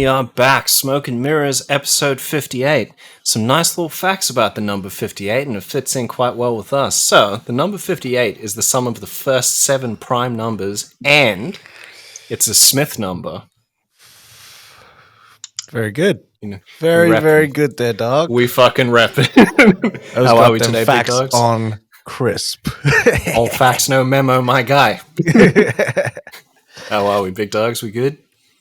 we are back. Smoke and Mirrors, episode 58. Some nice little facts about the number 58, and it fits in quite well with us. So, the number 58 is the sum of the first 7 prime numbers, and it's a Smith number. Very good. You know, very good there, dog. We fucking rep it. How are we today, facts big dogs? On crisp. All facts, no memo, my guy. How are we, big dogs? We good?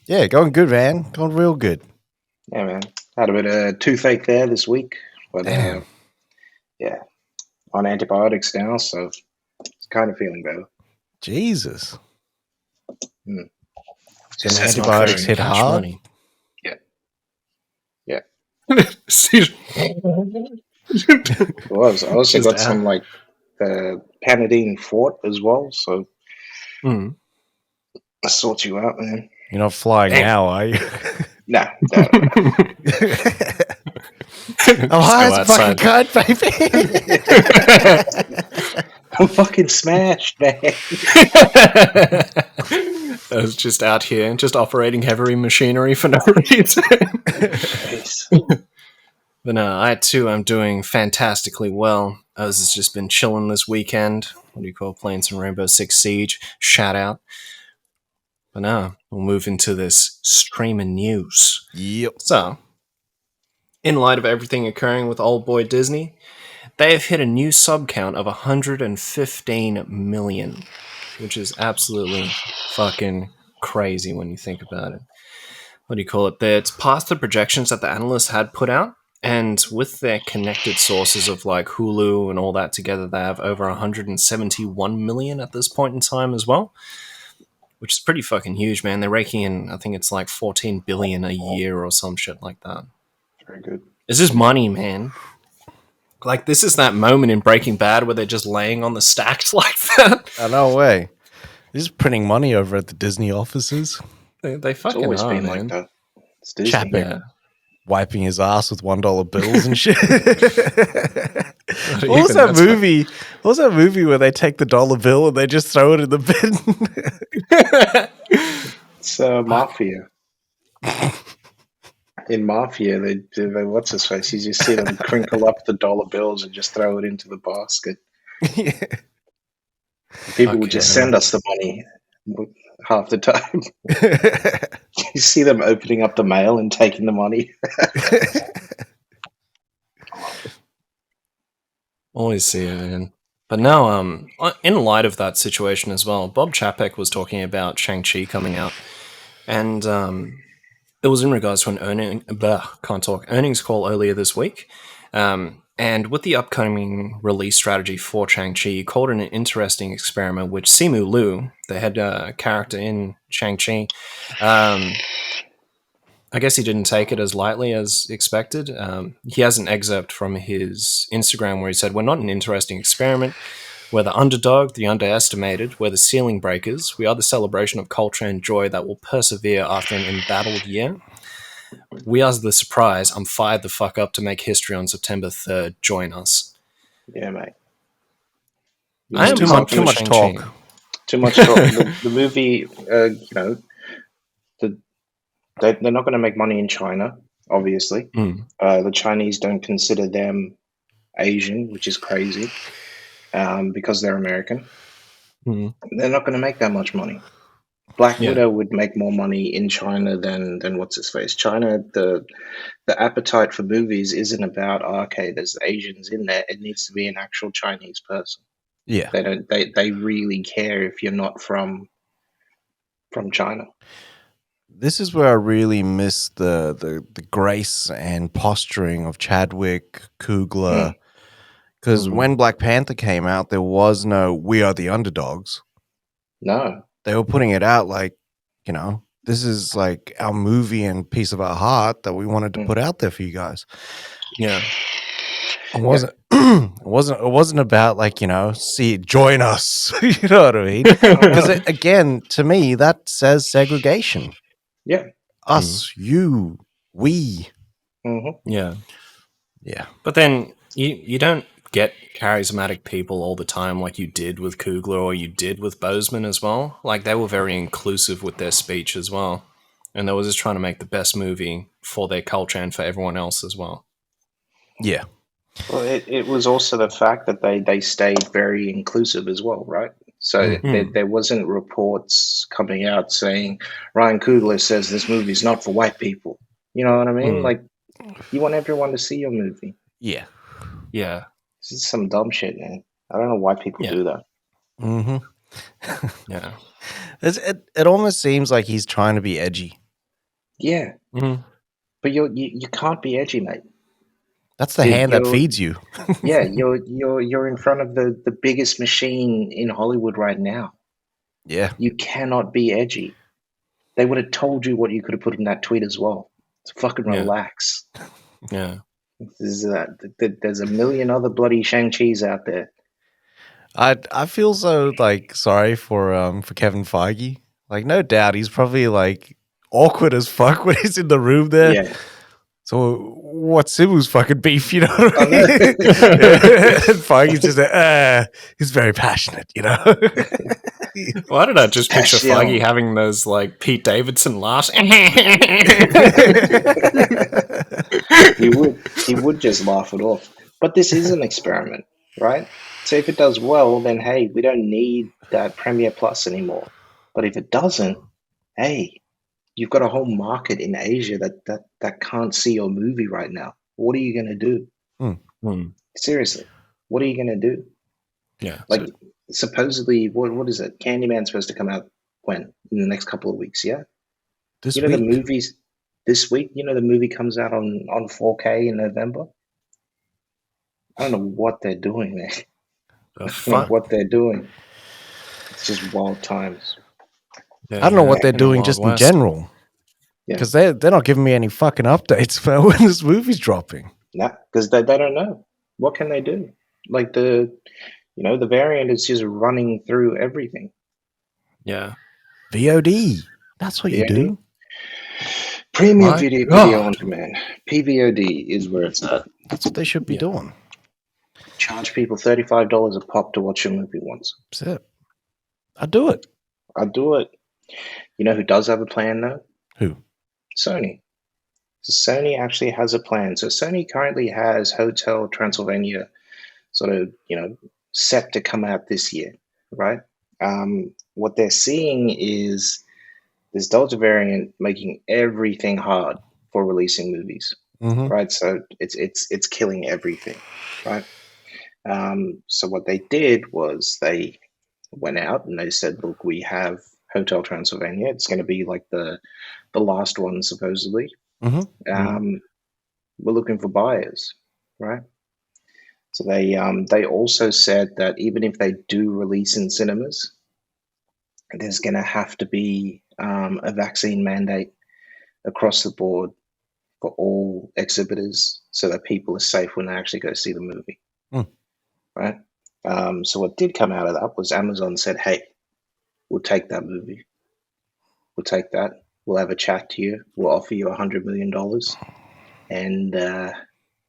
Yeah, going good, man. Going real good. Yeah, man. Had a bit of toothache there this week. But, yeah, on antibiotics now, so it's kind of feeling better. Jesus. Just antibiotics hit hard? Money. Yeah. I also got some, like, Panadine Fort as well, so I sort you out, man. You're not flying now, are you? No. Oh, hi, it's a fucking card, baby. I'm fucking smashed, man. I was just out here, just operating heavy machinery for no reason. But no, I too am doing fantastically well. Oz has just been chilling this weekend. What do you call playing some Rainbow Six Siege? Shout out. But now, we'll move into this streaming news. Yep. So, in light of everything occurring with old boy Disney, they have hit a new sub count of 115 million, which is absolutely fucking crazy when you think about it. What do you call it? It's past the projections that the analysts had put out, and with their connected sources of like Hulu and all that together, they have over 171 million at this point in time as well. Which is pretty fucking huge, man. They're raking in, I think it's like 14 billion a year or some shit like that. Very good. This is money, man. Like, this is that moment in Breaking Bad where they're just laying on the stacks like that. No way. They're just printing money over at the Disney offices. They fucking it's always are, been man. like that. It's Disney. Chapman wiping his ass with $1 bills and shit. What was that movie? What was that movie where they take the $1 bill and they just throw it in the bin? It's Mafia. In Mafia, they what's his face? You just see them crinkle up the $1 bills and just throw it into the basket. Yeah. People would just send us the money half the time. You see them opening up the mail and taking the money. Always see it, man. But now, in light of that situation as well, Bob Chapek was talking about Shang-Chi coming out. And it was in regards to an earnings call earlier this week. And with the upcoming release strategy for Shang-Chi, he called it an interesting experiment, which Simu Liu, the head character in Shang-Chi, I guess he didn't take it as lightly as expected. He has an excerpt from his Instagram where he said, "We're not an interesting experiment. We're the underdog, the underestimated. We're the ceiling breakers. We are the celebration of culture and joy that will persevere after an embattled year. We are the surprise. I'm fired the fuck up to make history on September 3rd. Join us." Yeah, mate. I am too much talk. Too much talk. The movie, they're not going to make money in China, obviously. The Chinese don't consider them Asian, which is crazy, because they're American. They're not going to make that much money. Black Widow would make more money in China than what's his face. China, the appetite for movies isn't about okay, there's Asians in there. It needs to be an actual Chinese person. Yeah, they really care if you're not from China. This is where I really miss the grace and posturing of Chadwick, Coogler, because when Black Panther came out, there was no "we are the underdogs." No. They were putting it out like, this is like our movie and piece of our heart that we wanted to put out there for you guys. Yeah. It wasn't about like, join us. You know what I mean? Because again, to me, that says segregation. Yeah. Us, you, we. Yeah. Yeah. But then you don't get charismatic people all the time like you did with Coogler or you did with Boseman as well. Like, they were very inclusive with their speech as well. And they were just trying to make the best movie for their culture and for everyone else as well. Yeah. Well, it was also the fact that they stayed very inclusive as well, right? So there wasn't reports coming out saying Ryan Coogler says this movie is not for white people. You know what I mean? Like, you want everyone to see your movie. Yeah. Yeah. This is some dumb shit, man. I don't know why people do that. Mm-hmm. Yeah. It almost seems like he's trying to be edgy. Yeah. Mm-hmm. But you can't be edgy, mate. That's the hand that feeds you. Yeah, you're in front of the biggest machine in Hollywood right now. Yeah. You cannot be edgy. They would have told you what you could have put in that tweet as well. So fucking relax. Yeah. There's a million other bloody Shang-Chi's out there. I feel so like sorry for Kevin Feige. Like, no doubt he's probably like awkward as fuck when he's in the room there. Yeah. So what's Simu's fucking beef, you know? What I mean? And Feige's just like, he's very passionate, you know? Why did I just picture Feige having those like Pete Davidson laughs? He would just laugh it off. But this is an experiment, right? So if it does well, then hey, we don't need that Premiere Plus anymore. But if it doesn't, hey, you've got a whole market in Asia that can't see your movie right now. What are you going to do? Seriously, what are you going to do? Yeah. Like, supposedly, what is it? Candyman's supposed to come out when? In the next couple of weeks, yeah? This week? The movies this week, the movie comes out on 4K in November. I don't know what they're doing there. I don't know what they're doing. It's just wild times. Yeah, I don't know what they're doing just in general. Because they're not giving me any fucking updates about when this movie's dropping. Nah, because they don't know. What can they do? Like the variant is just running through everything. Yeah. VOD. That's what you do. Premium video on demand. PVOD is where it's at. That's what they should be doing. Charge people $35 a pop to watch a movie once. That's it. I'd do it. You know who does have a plan, though? Who? Sony. Sony actually has a plan. So Sony currently has Hotel Transylvania sort of, set to come out this year, right? What they're seeing is this Delta variant making everything hard for releasing movies, right? So it's killing everything, right? So what they did was they went out and they said, look, we have Hotel Transylvania. It's going to be like the last one, supposedly. We're looking for buyers, right? So they also said that even if they do release in cinemas, there's going to have to be a vaccine mandate across the board for all exhibitors so that people are safe when they actually go see the movie, right? So what did come out of that was Amazon said, hey, we'll take that movie. We'll take that. We'll have a chat to you. We'll offer you $100 million and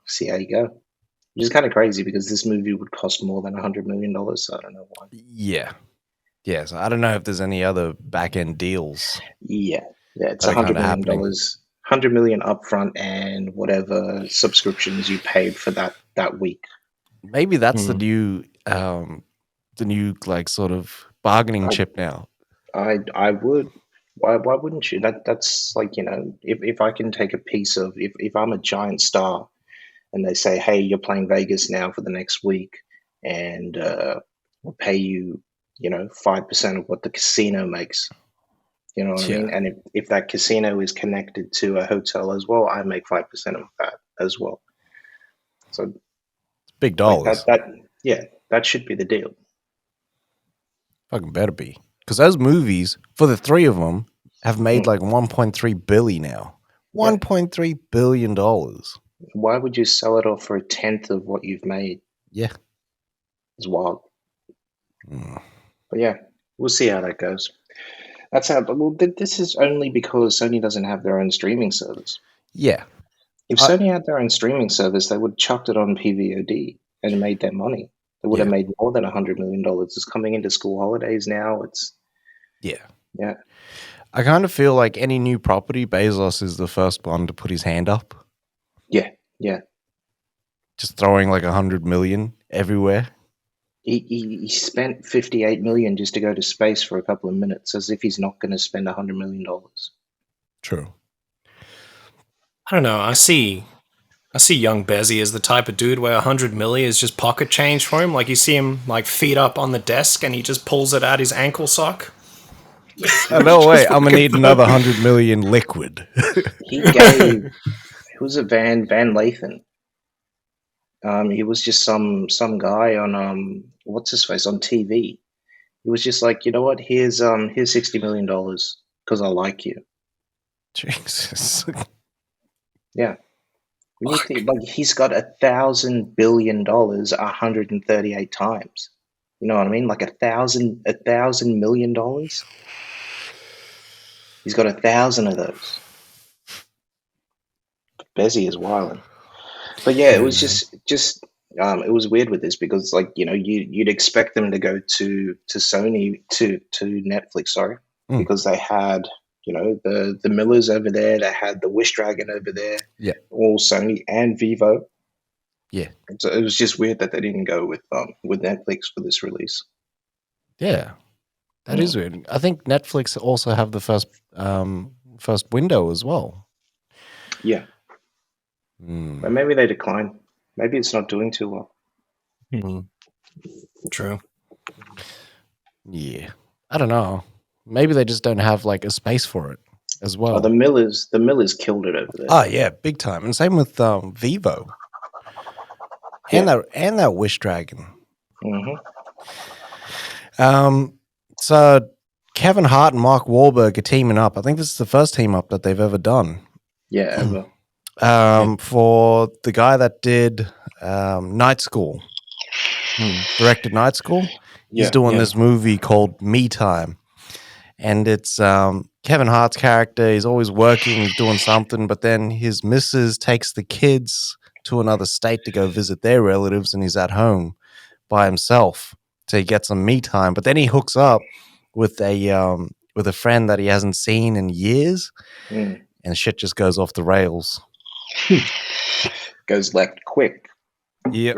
see how you go. Which is kind of crazy because this movie would cost more than $100 million. So I don't know why. Yeah. Yeah. So I don't know if there's any other back end deals. Yeah. It's $100 million. $100 million upfront and whatever subscriptions you paid for that week. Maybe that's the new like sort of bargaining chip now. I would. Why wouldn't you? That's like, if I can take a piece of, if I'm a giant star and they say, hey, you're playing Vegas now for the next week and we'll pay you, 5% of what the casino makes. You know what I mean? And if that casino is connected to a hotel as well, I make 5% of that as well. So big dollars. That should be the deal. Fucking better be. Because those movies, for the three of them, have made like $1.3 billion now. $1.3 billion. Why would you sell it off for a tenth of what you've made? Yeah. It's wild. But yeah, we'll see how that goes. That's how. Well, this is only because Sony doesn't have their own streaming service. Yeah. If Sony had their own streaming service, they would have chucked it on PVOD and made their money. They would have made more than $100 million. It's coming into school holidays now. Yeah. I kind of feel like any new property, Bezos is the first one to put his hand up. Yeah. Just throwing like 100 million everywhere. He spent 58 million just to go to space for a couple of minutes, as if he's not going to spend $100 million. True. I don't know. I see young Bezzy as the type of dude where 100 milli is just pocket change for him. Like, you see him like feet up on the desk and he just pulls it out his ankle sock. Oh, no way. I'm gonna need another 100 million liquid. Who was it? Van Lathan. He was just some guy on what's his face on TV. He was just like, you know what? Here's $60 million because I like you. Jesus. Yeah. When you think, like, he's got $1,000 billion 138 times. You know what I mean? Like $1,000 million. He's got 1,000 of those. Bezzy is wilding. But yeah, it was just it was weird with this because, like, you know, you'd expect them to go to Sony to Netflix, sorry, because they had, you know, the Millers over there, they had the Wish Dragon over there, all Sony and Vivo. Yeah. So it was just weird that they didn't go with Netflix for this release. Yeah, that is weird. I think Netflix also have the first window as well. Yeah. But maybe they decline. Maybe it's not doing too well. True. Yeah. I don't know. Maybe they just don't have like a space for it as well. Oh, the Millers killed it over there. Oh yeah, big time. And same with Vivo. And that Wish Dragon. So Kevin Hart and Mark Wahlberg are teaming up. I think this is the first team up that they've ever done. Yeah, ever. For the guy that did Night School, directed Night School, he's doing this movie called Me Time. And it's Kevin Hart's character. He's always working, he's doing something, but then his missus takes the kids to another state to go visit their relatives, and he's at home by himself. So he gets some me time, but then he hooks up with a friend that he hasn't seen in years, and shit just goes off the rails. Goes left quick. Yeah.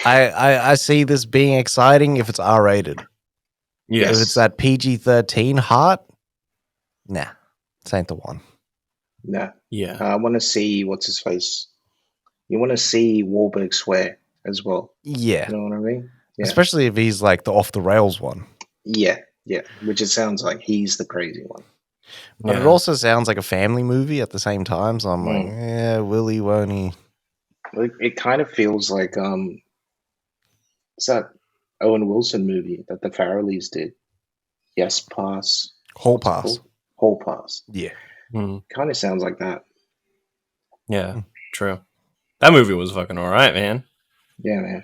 I see this being exciting if it's R-rated. Yes. If it's that PG-13 Hart, nah, this ain't the one. Nah. Yeah. I want to see what's his face. You want to see Wahlberg swear as well. Yeah. You know what I mean? Yeah. Especially if he's like the off the rails one. Yeah. Which it sounds like he's the crazy one. But it also sounds like a family movie at the same time. So I'm like, yeah, will he, won't he? It kind of feels like it's that Owen Wilson movie that the Farrellys did. Yes, Pass. Hall Pass. Hall Pass. Yeah. Kind of sounds like that. Yeah, true. That movie was fucking alright, man. Yeah, man.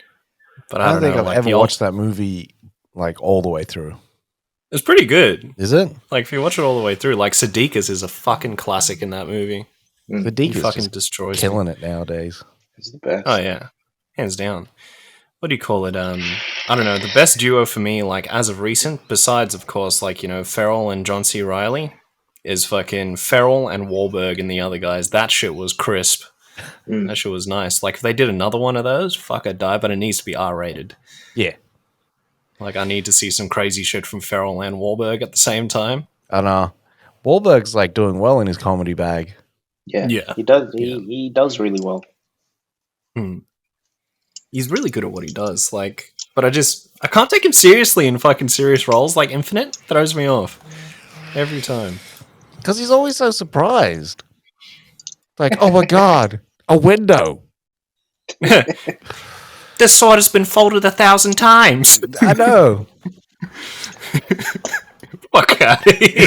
But I don't think know, I've like, ever watched that movie like all the way through. It's pretty good. Is it? Like, if you watch it all the way through, like, Sudeikis is a fucking classic in that movie. Sudeikis fucking just destroys killing it nowadays. It's the best. Oh yeah, hands down. What do you call it? I don't know. The best duo for me, like, as of recent, besides of course, like, you know, Ferrell and John C. Reilly, is fucking Ferrell and Wahlberg and the other guys. That shit was crisp. That shit was nice. Like, if they did another one of those, fuck, I'd die. But it needs to be R-rated. Yeah. Like, I need to see some crazy shit from Ferrell and Wahlberg at the same time. I know. Wahlberg's like doing well in his comedy bag. Yeah. He does. He does really well. He's really good at what he does. Like, but I can't take him seriously in fucking serious roles. Like Infinite throws me off every time. Because he's always so surprised. Like, oh my god, a window. This sword has been folded 1,000 times. I know. Fuck out of here.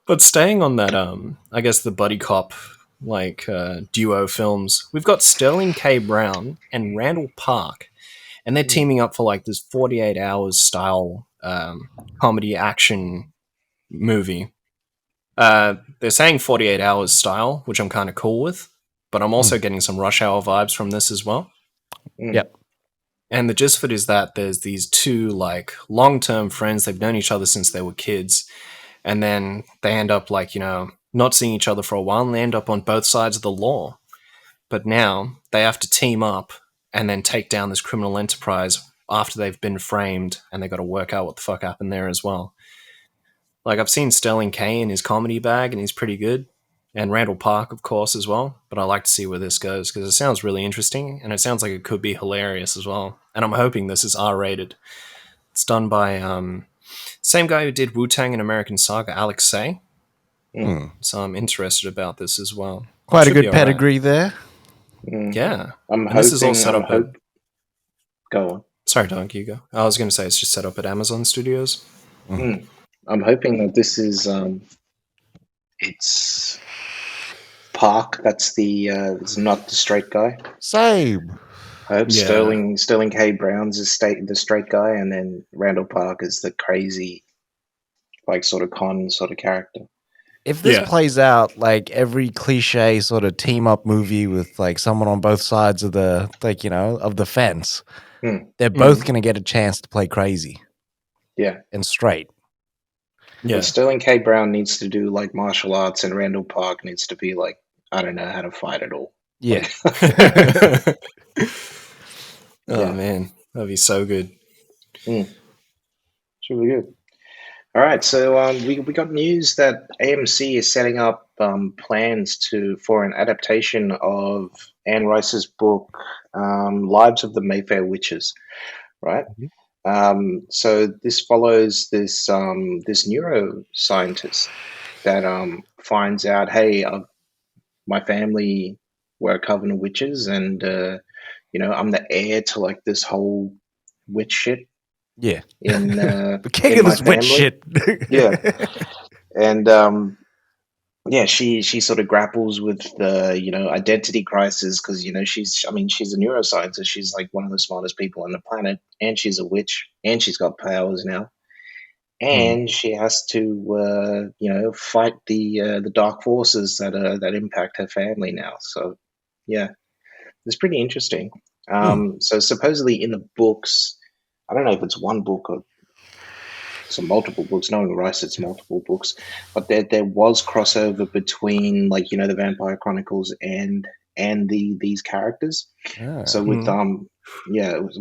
But staying on that, I guess the buddy cop like duo films, we've got Sterling K. Brown and Randall Park, and they're teaming up for like this 48 hours style comedy action movie. They're saying 48 hours style, which I'm kind of cool with, but I'm also getting some Rush Hour vibes from this as well. Yep. And the gist of it is that there's these two like long-term friends. They've known each other since they were kids, and then they end up like not seeing each other for a while, and they end up on both sides of the law. But now they have to team up and then take down this criminal enterprise after they've been framed, and they got to work out what the fuck happened there as well. Like, I've seen Sterling K in his comedy bag, and he's pretty good. And Randall Park, of course, as well. But I like to see where this goes, because it sounds really interesting, and it sounds like it could be hilarious as well. And I'm hoping this is R-rated. It's done by same guy who did Wu-Tang and American Saga, Alex Say. So I'm interested about this as well. Quite a good pedigree there. Yeah. I'm and hoping. This is all set up Go on. Sorry, Don, you go. I was going to say it's just set up at Amazon Studios. I'm hoping that this is it's Park. That's the it's not the straight guy. Same. I hope Sterling K. Brown's the straight guy, and then Randall Park is the crazy, like sort of con sort of character. If this plays out like every cliche sort of team up movie with like someone on both sides of the of the fence, they're both going to get a chance to play crazy. Yeah. And straight. Yeah. And Sterling K. Brown needs to do like martial arts, and Randall Park needs to be like, I don't know how to fight at all. Yeah. Oh man, that'd be so good. It's really good. All right, so we got news that AMC is setting up plans for an adaptation of Anne Rice's book, Lives of the Mayfair Witches, right? So this follows this neuroscientist that finds out, hey, my family were a coven of witches, and I'm the heir to like this whole witch shit. Yeah. In the king of this witch shit. Yeah. And she sort of grapples with the identity crisis, because she's a neuroscientist. She's like one of the smartest people on the planet, and she's a witch, and she's got powers now, and she has to fight the dark forces that impact her family now. So yeah, it's pretty interesting. So supposedly in the books, I don't know if it's one book or some multiple books. Knowing Rice, it's multiple books, but there was crossover between the Vampire Chronicles and these characters. So with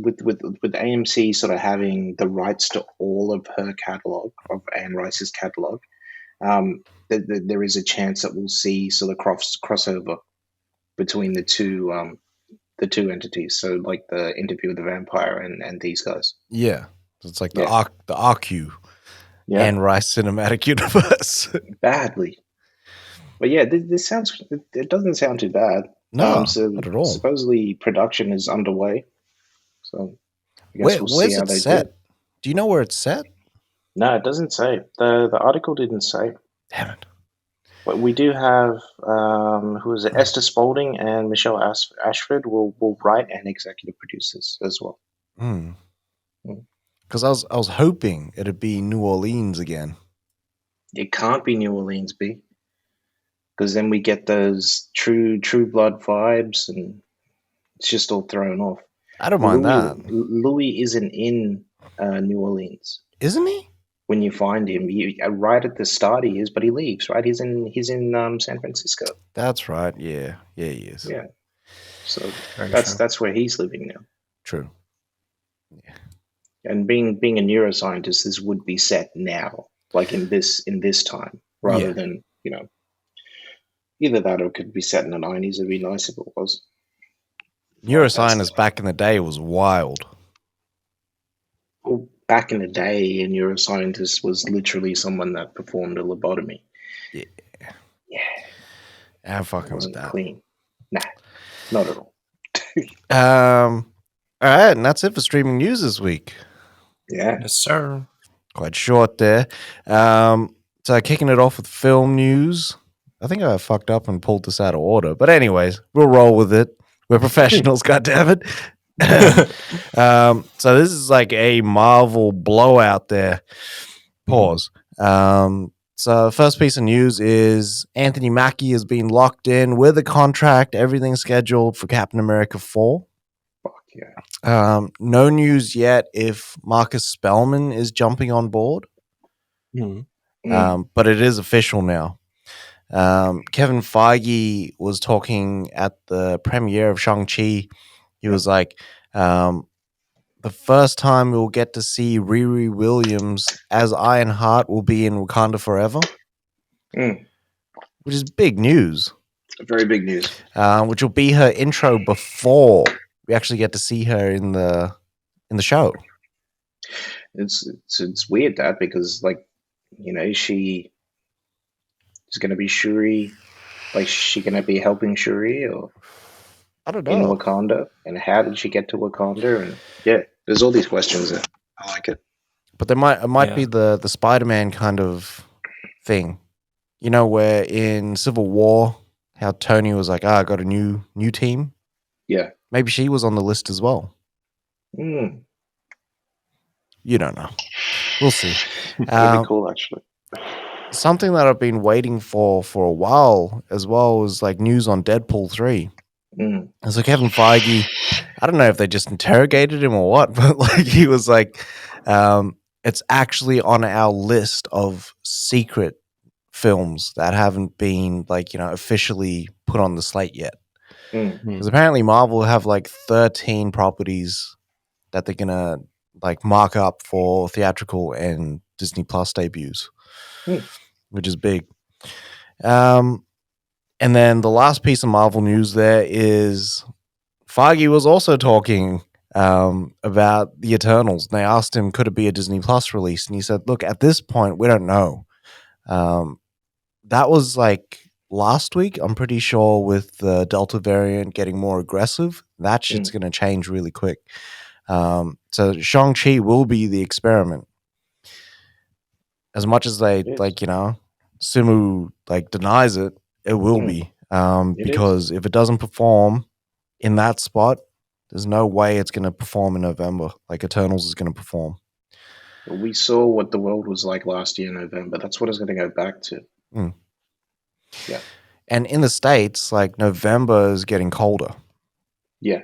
with AMC sort of having the rights to all of her catalog, of Anne Rice's catalog, there is a chance that we'll see sort of crossover between the two entities. So like the Interview with the Vampire and these guys. Yeah. So it's like the RQ and Rice cinematic universe. Badly. But yeah, this sounds, it doesn't sound too bad. No, not at all. Supposedly production is underway. So I guess we'll see how they set? Do you know where it's set? No, it doesn't say. The article didn't say. Damn it. But we do have who is it? Esther Spaulding and Michelle Ashford will write and executive produce this as well. Because I was hoping it'd be New Orleans again. It can't be New Orleans, B. Because then we get those true blood vibes, and it's just all thrown off. I don't mind that. Louis isn't in New Orleans, isn't he? When you find him, right at the start he is, but he leaves. Right, he's in San Francisco. That's right. Yeah, he is. Yeah, so that's where he's living now. True. Yeah, and being a neuroscientist, this would be set now, like in this time, rather than either that or it could be set in the 90s. It'd be nice if it was. Neuroscience back in the day was wild. Well, back in the day, a neuroscientist was literally someone that performed a lobotomy. Yeah. Yeah. I'm fucking with that. Clean. Nah, not at all. All right, and that's it for streaming news this week. Yeah. Yes, sir. Quite short there. So kicking it off with film news. I think I fucked up and pulled this out of order. But anyways, we'll roll with it. We're professionals, goddammit. So this is like a Marvel blowout there. Pause. So first piece of news is Anthony Mackie has been locked in with a contract, everything scheduled for Captain America 4. Fuck No news yet if Marcus Spellman is jumping on board, but it is official now. Kevin Feige was talking at the premiere of Shang-Chi. He was like, the first time we'll get to see Riri Williams as Ironheart will be in Wakanda Forever, which is big news. Very big news. Which will be her intro before we actually get to see her in the show. It's weird, Dad, because she is going to be Shuri. Like, is she going to be helping Shuri, or I don't know, in Wakanda? And how did she get to Wakanda? And there's all these questions there. I like it. But there might be the Spider-Man kind of thing, where in Civil War, how Tony was like, I got a new team. Yeah, maybe she was on the list as well. You don't know. We'll see. That'd be cool, actually. Something that I've been waiting for a while as well was like news on Deadpool 3. And so Kevin Feige, I don't know if they just interrogated him or what, but he was like, it's actually on our list of secret films that haven't been officially put on the slate yet. Because apparently Marvel have 13 properties that they're gonna mark up for theatrical and Disney Plus debuts, which is big. And then the last piece of Marvel news there is Feige was also talking about the Eternals. And they asked him, could it be a Disney Plus release? And he said, look, at this point, we don't know. That was last week, I'm pretty sure, with the Delta variant getting more aggressive. That shit's going to change really quick. So Shang-Chi will be the experiment. As much as they, Simu, denies it, it will be. Because if it doesn't perform in that spot, there's no way it's going to perform in November. Eternals is going to perform. We saw what the world was like last year in November. That's what it's going to go back to. Yeah. And in the States, November is getting colder. Yeah.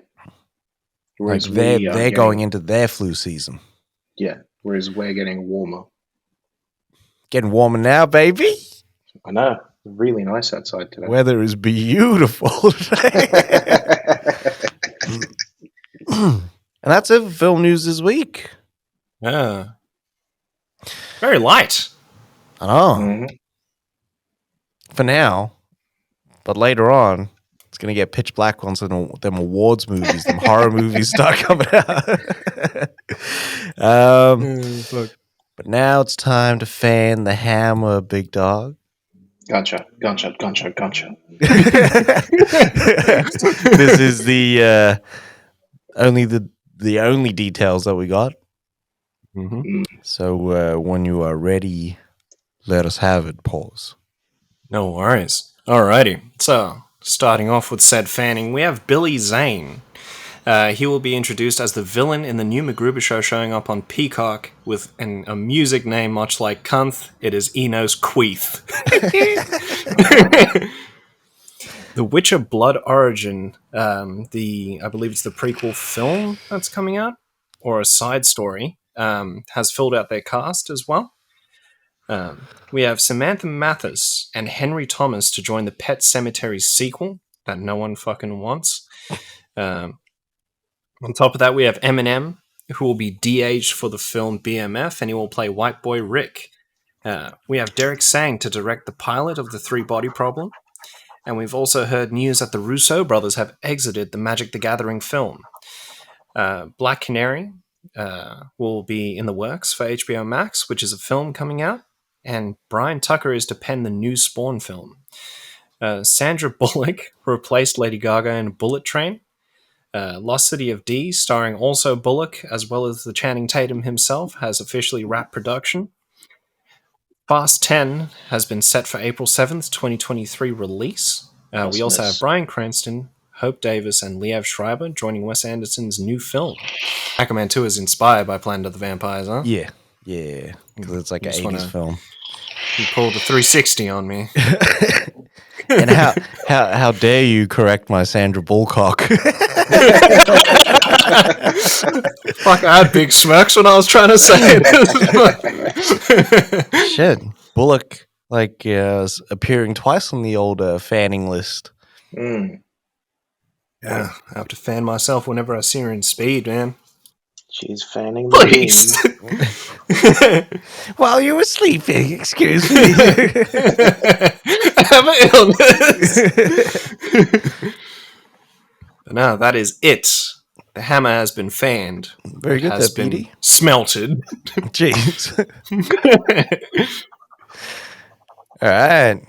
Whereas they're going into their flu season. Yeah. Whereas we're getting warmer. Getting warmer now, baby. I know. Really nice outside today. Weather is beautiful today. And that's it for film news this week. Yeah. Very light. I know. For now. But later on, it's going to get pitch black once them awards movies, them horror movies start coming out. But now it's time to fan the hammer, big dog. Gotcha. This is the only details that we got. So when you are ready, let us have it. Pause. No worries. Alrighty. So starting off with said fanning, we have Billy Zane. He will be introduced as the villain in the new MacGruber show, showing up on Peacock with a music name much like Cunth. It is Enos Queeth. The Witcher Blood Origin, I believe it's the prequel film that's coming out, or a side story, has filled out their cast as well. We have Samantha Mathis and Henry Thomas to join the Pet Sematary sequel that no one fucking wants. On top of that, we have Eminem, who will be de-aged for the film BMF, and he will play White Boy Rick. We have Derek Sang to direct the pilot of The Three Body Problem. And we've also heard news that the Rousseau brothers have exited the Magic the Gathering film. Black Canary will be in the works for HBO Max, which is a film coming out. And Brian Tucker is to pen the new Spawn film. Sandra Bullock replaced Lady Gaga in Bullet Train. Lost City of D, starring also Bullock, as well as the Channing Tatum himself, has officially wrapped production. Fast 10 has been set for April 7th, 2023 release. We also have Bryan Cranston, Hope Davis, and Liev Schreiber joining Wes Anderson's new film. Aquaman 2 is inspired by Planet of the Vampires, huh? Yeah, because it's like an 80s film. You pulled the 360 on me. And how dare you correct my Sandra Bullock? Fuck, I had big smirks when I was trying to say it. Shit, Bullock is appearing twice on the old fanning list. Mm. Yeah, I have to fan myself whenever I see her in Speed, man. She's fanning the Please. While you were sleeping, excuse me. I have an illness. No, that is it. The hammer has been fanned. Very good, has been BD. Smelted. Jeez. All right.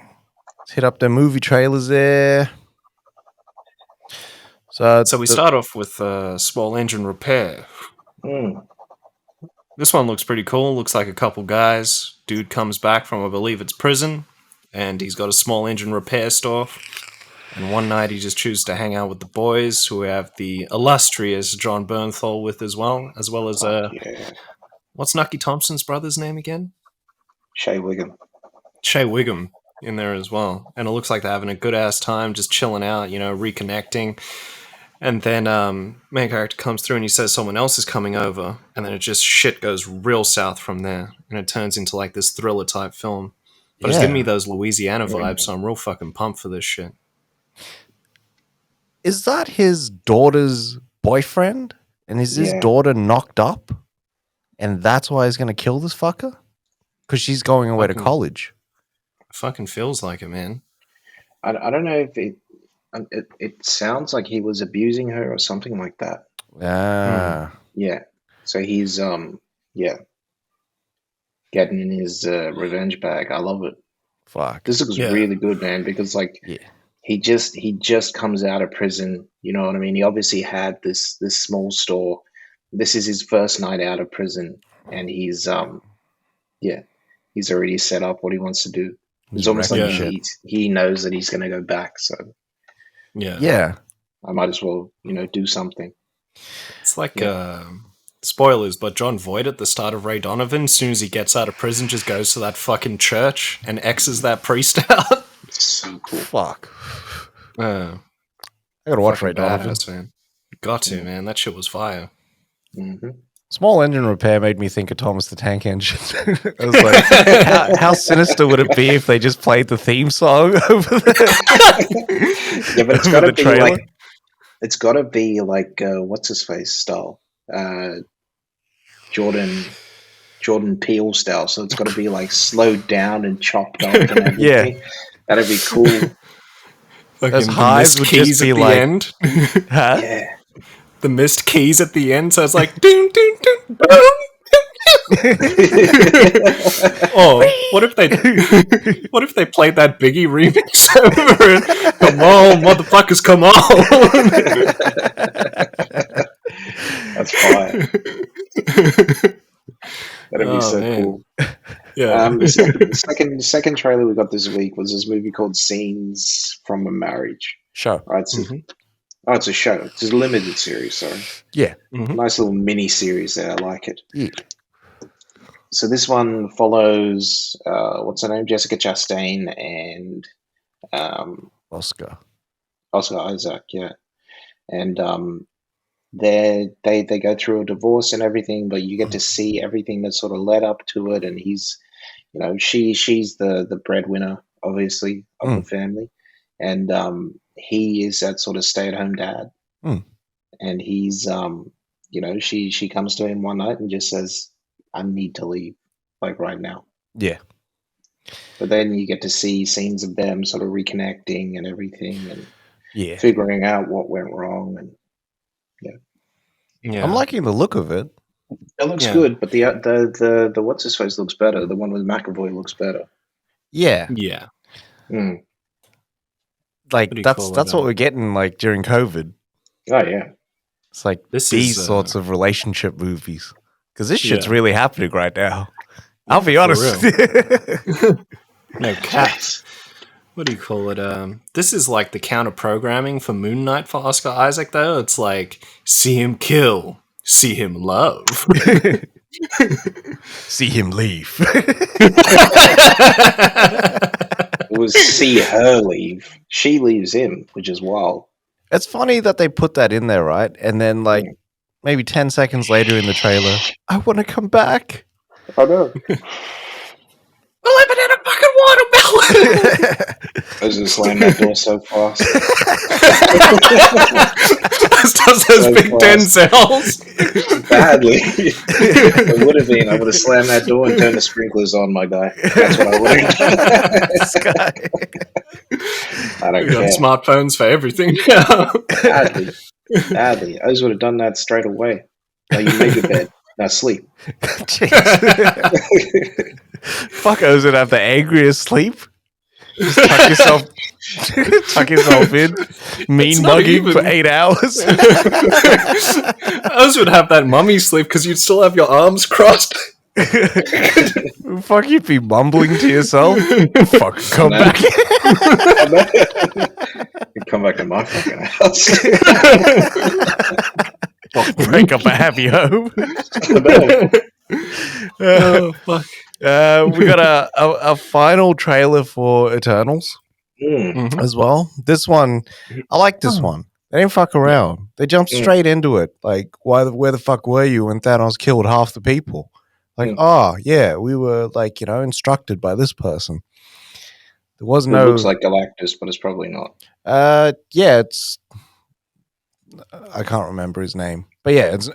Let's hit up the movie trailers there. So we start off with small engine repair. Mm. This one looks pretty cool. Looks like a couple guys. Dude comes back from, I believe it's prison, and he's got a small engine repair store. And one night he just chooses to hang out with the boys, who have the illustrious John Bernthal with as well as what's Nucky Thompson's brother's name again? Shea Wiggum in there as well. And it looks like they're having a good ass time, just chilling out, reconnecting. And then main character comes through and he says someone else is coming over, and then it just shit goes real south from there, and it turns into like this thriller type film. But it's giving me those Louisiana vibes, so I'm real fucking pumped for this shit. Is that his daughter's boyfriend? And is his daughter knocked up? And that's why he's going to kill this fucker? Because she's going away to college. Fucking feels like it, man. I don't know if it sounds like he was abusing her or something like that. Yeah. So he's getting in his revenge bag. I love it. Fuck. This looks really good, man, because he just comes out of prison, you know what I mean? He obviously had this small store. This is his first night out of prison, and he's already set up what he wants to do. It's almost like he knows that he's going to go back, so I might as well, do something. It's like spoilers, but John Voight at the start of Ray Donovan, as soon as he gets out of prison, just goes to that fucking church and X's that priest out. So cool. Fuck. I gotta watch Ray Donovan. Badass, man. Got to, man. That shit was fire. Mm-hmm. Small engine repair made me think of Thomas the Tank Engine. I was like, how sinister would it be if they just played the theme song over there? Yeah, but it's got to be like what's his face style, Jordan Peele style. So it's got to be like slowed down and chopped up. And everything. Yeah, that'd be cool. Those highs would just be like, end. Huh? Yeah. The missed keys at the end, so it's like doon doon doon boom. Oh, what if they played that Biggie remix over it? Come on, motherfuckers, come on. That's fire. That'd be so cool. Yeah. The second trailer we got this week was this movie called Scenes from a Marriage. Show. Right. It's a show. It's a limited series, sorry. Yeah. Mm-hmm. Nice little mini series there. I like it. Yeah. So this one follows, what's her name? Jessica Chastain and Oscar Isaac, yeah. And they go through a divorce and everything, but you get to see everything that sort of led up to it. And he's, she's the breadwinner, obviously, of the family. And he is that sort of stay-at-home dad. And he's, she comes to him one night and just says, I need to leave, like right now. Yeah. But then you get to see scenes of them sort of reconnecting and everything and figuring out what went wrong. And I'm liking the look of it. It looks good, but the what's his face looks better. The one with McAvoy looks better. Yeah. Yeah. Like that's what we're getting like during COVID. Oh yeah. It's like these sorts of relationship movies. Because this shit's really happening right now. I'll be honest. No cats. What do you call it? This is like the counter programming for Moon Knight for Oscar Isaac, though. It's like, see him kill, see him love, see him leave. It was see her leave. She leaves him, which is wild. It's funny that they put that in there, right? And then, like, maybe 10 seconds later in the trailer, I want to come back. I know. We're living in a fucking watermelon! I was going to slam that door so fast. Does those So big fast. Denzels. Badly. It would have been. I would have slammed that door and turned the sprinklers on, my guy. That's what I would have done. This guy. I don't We got care. smartphones for everything now. Badly. I just would have done that straight away. Now you make your bed. Now sleep. Jeez. Fuck, I was gonna have the angriest sleep. Just tuck yourself in, mean not mugging even. for 8 hours. I would have that mummy sleep because you'd still have your arms crossed. Fuck, you'd be mumbling to yourself. Fuck, come No. back. You come back to my fucking house. Break up a happy home. Oh, fuck. We got a final trailer for Eternals Mm. as well. This one, I like this one. They didn't fuck around. They jumped straight into it. Like, where the fuck were you when Thanos killed half the people? Like, oh yeah, we were like, instructed by this person. There was It no. looks like Galactus, but it's probably not. Yeah, it's. I can't remember his name, but yeah, it's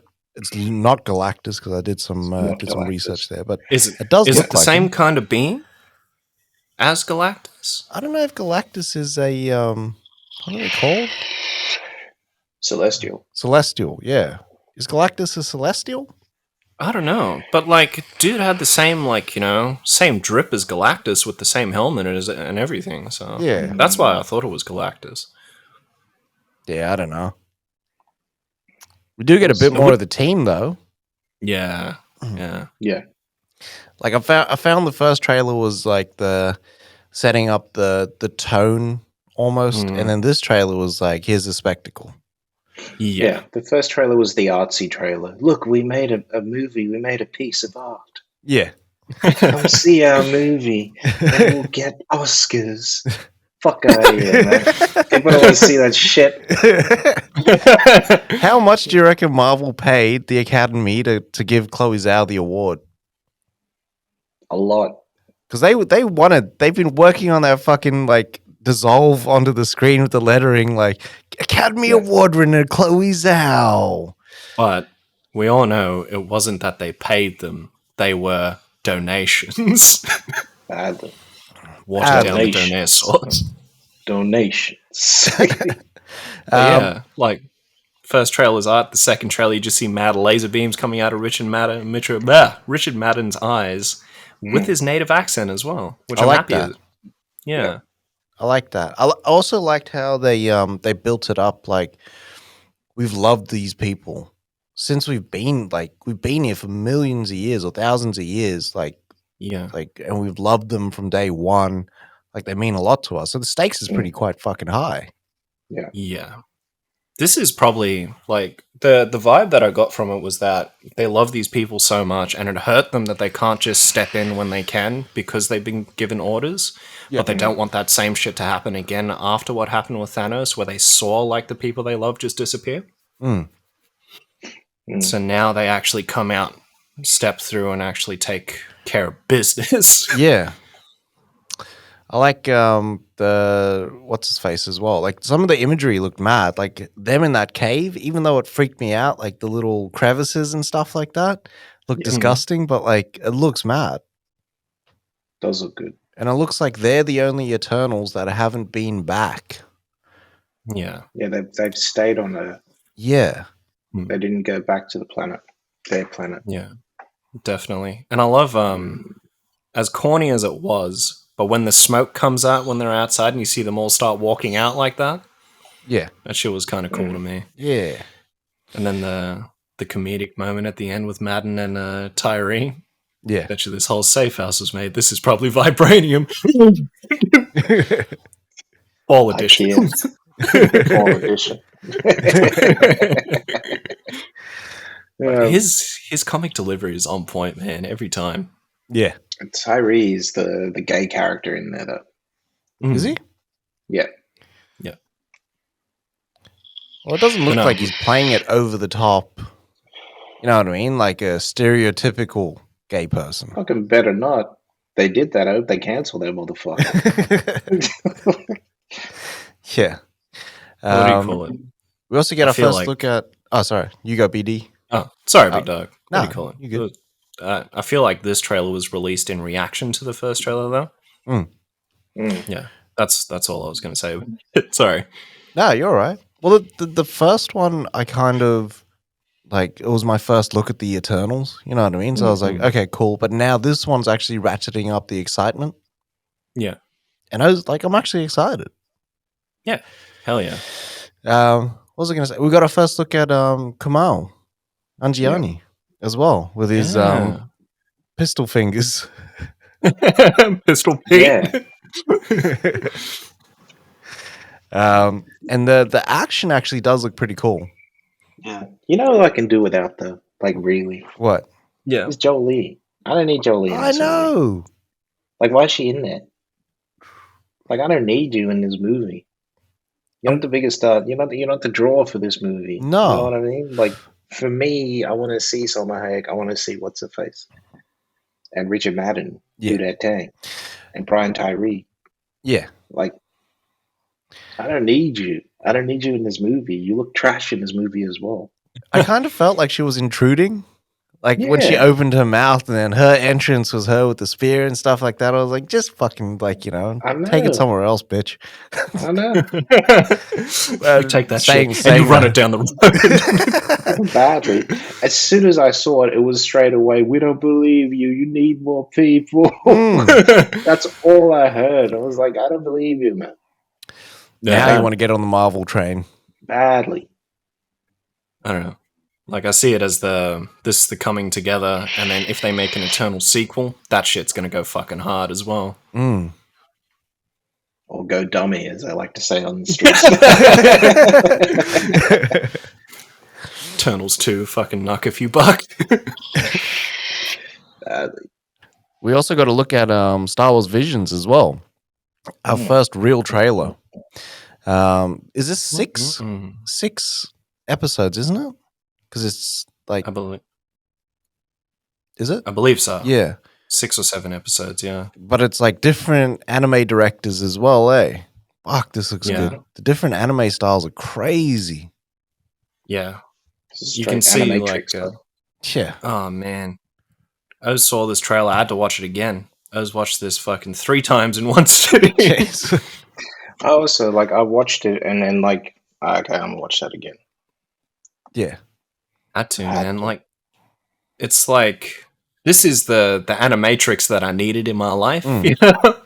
not Galactus because I did some Galactus. research there. But Is it does Is look it the like same him. kind of being as Galactus? I don't know if Galactus is a what are they called? Celestial. Celestial. Yeah, is Galactus a Celestial? I don't know, but like, dude had the same same drip as Galactus with the same helmet and everything. So Yeah. that's why I thought it was Galactus. Yeah, I don't know. We do get a bit more of the team though. Yeah, yeah. Yeah. Like I found the first trailer was like the setting up the tone almost, and then this trailer was like, here's the spectacle. Yeah. The first trailer was the artsy trailer. Look, we made a movie. We made a piece of art. Yeah. Come see our movie and we'll get Oscars. Fuck out of here, man. People don't want to see that shit. How much do you reckon Marvel paid the Academy to give Chloe Zhao the award? A lot. Because they've been working on that fucking like dissolve onto the screen with the lettering like Academy Award winner Chloe Zhao. But we all know it wasn't that they paid them; they were donations. Badly. Water down the donations. Donations. Yeah, like first trailer's art. The second trailer, you just see mad laser beams coming out of Richard Madden's eyes with his native accent as well, which I I'm like happy that. with. Yeah. I like that. I also liked how they built it up. Like, we've loved these people since we've been here for millions of years or thousands of years. And we've loved them from day one. Like, they mean a lot to us. So the stakes is pretty quite fucking high. Yeah. This is probably like the vibe that I got from it was that they love these people so much, and it hurt them that they can't just step in when they can because they've been given orders. But they don't want that same shit to happen again after what happened with Thanos, where they saw like the people they love just disappear. So now they actually come out, step through, and actually take care of business. Yeah. I like the what's his face as well. Like, some of the imagery looked mad. Like, them in that cave, even though it freaked me out, like the little crevices and stuff like that look disgusting, but like it looks mad. Does look good. And it looks like they're the only Eternals that haven't been back. Yeah. Yeah, they've stayed on Earth. Yeah. They didn't go back to the planet. Their planet. Yeah. Definitely. And I love as corny as it was, but when the smoke comes out when they're outside and you see them all start walking out like that. Yeah. That shit was kind of cool to me. Yeah. And then the comedic moment at the end with Madden and Tyree. Yeah. Bet you this whole safe house was made. This is probably vibranium. All edition. All edition. His comic delivery is on point, man, every time. Yeah. Tyree is the gay character in there, though. Is he? Yeah. Yeah. Well, it doesn't look like he's playing it over the top. You know what I mean? Like a stereotypical gay person. Fucking better not. They did that. I hope they cancel that motherfucker. Yeah. What do you call it? We also get our first look at... Oh, sorry. You go, BD. Oh, sorry, Big Dog. What do you call it? You good. I feel like this trailer was released in reaction to the first trailer, though. Yeah, that's all I was going to say. Sorry. No, you're all right. Well, the first one, I kind of... Like, it was my first look at the Eternals. You know what I mean? So I was like, okay, cool. But now this one's actually ratcheting up the excitement. Yeah. And I was like, I'm actually excited. Yeah. Hell yeah. What was I going to say? We got our first look at Kamal Angiani as well with his pistol fingers. Pistol Pete. Yeah. And the action actually does look pretty cool. Yeah. You know what I can do without though? Like really? What? Yeah. It's Jolie. I don't need Jolie in I this know. movie. Like, why is she in there? Like, I don't need you in this movie. You're not the biggest star. You're not the draw for this movie. No. You know what I mean? Like, for me, I want to see Salma Hayek. I want to see what's her face, and Richard Madden do that thing, and Brian Tyree. Yeah. Like, I don't need you. I don't need you in this movie. You look trash in this movie as well. I kind of felt like she was intruding. Like when she opened her mouth and then her entrance was her with the spear and stuff like that. I was like, just fucking take it somewhere else, bitch. I know. You take that shit and you run it down the road. Badly. As soon as I saw it, it was straight away, we don't believe you. You need more people. That's all I heard. I was like, I don't believe you, man. Now you want to get on the Marvel train. Badly. I don't know. Like, I see it as the coming together, and then if they make an Eternal sequel, that shit's gonna go fucking hard as well. Or go dummy, as I like to say on the streets. Eternals 2, fucking knock a few bucks. We also got to look at Star Wars Visions as well. Our first real trailer. Is this six episodes, isn't it? Because it's like... I believe. Is it? I believe so. Yeah. 6 or 7 episodes, yeah. But it's like different anime directors as well, eh? Fuck, this looks good. The different anime styles are crazy. Yeah. You can see, like... yeah. Oh, man. I just saw this trailer. I had to watch it again. I just watched this fucking 3 times in one sitting. I also, like, I watched it and then, like, okay, I'm gonna watch that again. Yeah. Had to, man. Like, it's like, this is the animatrix that I needed in my life, you know?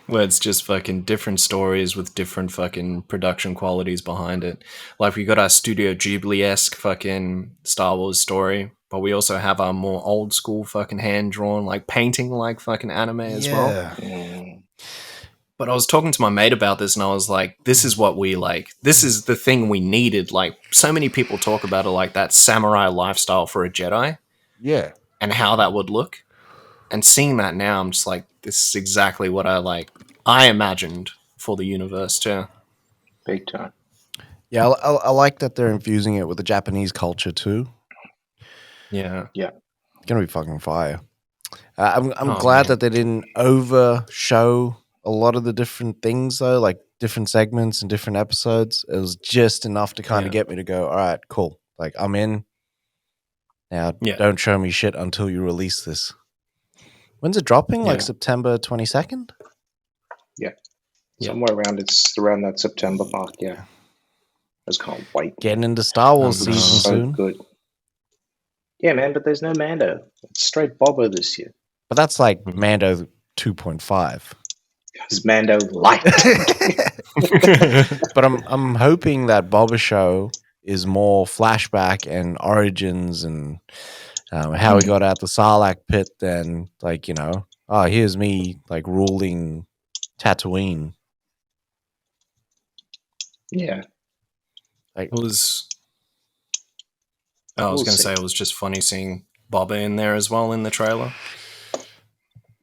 Where it's just fucking different stories with different fucking production qualities behind it. Like, we got our Studio Ghibli-esque fucking Star Wars story, but we also have our more old school fucking hand-drawn, like, painting like fucking anime as well. But I was talking to my mate about this, and I was like, this is what we like. This is the thing we needed. Like, so many people talk about it, like that samurai lifestyle for a Jedi. Yeah. And how that would look. And seeing that now, I'm just like, this is exactly what I imagined for the universe, too. Big time. Yeah, I like that they're infusing it with the Japanese culture, too. Yeah. Yeah. It's going to be fucking fire. I'm glad that they didn't overshow a lot of the different things, though, like different segments and different episodes. It was just enough to kind of get me to go, all right, cool. Like, I'm in. Now, don't show me shit until you release this. When's it dropping? Like September 22nd? Yeah. Somewhere around that September mark, yeah. I just can't wait. Getting into Star Wars season soon. Good. Yeah, man, but there's no Mando. It's straight Boba this year. But that's like Mando 2.5. It's Mando Light. But I'm hoping that Boba Show is more flashback and origins and how we got out the Sarlacc pit than like, you know, oh, here's me like ruling Tatooine. Yeah. Like, I was going to say it was just funny seeing Boba in there as well in the trailer.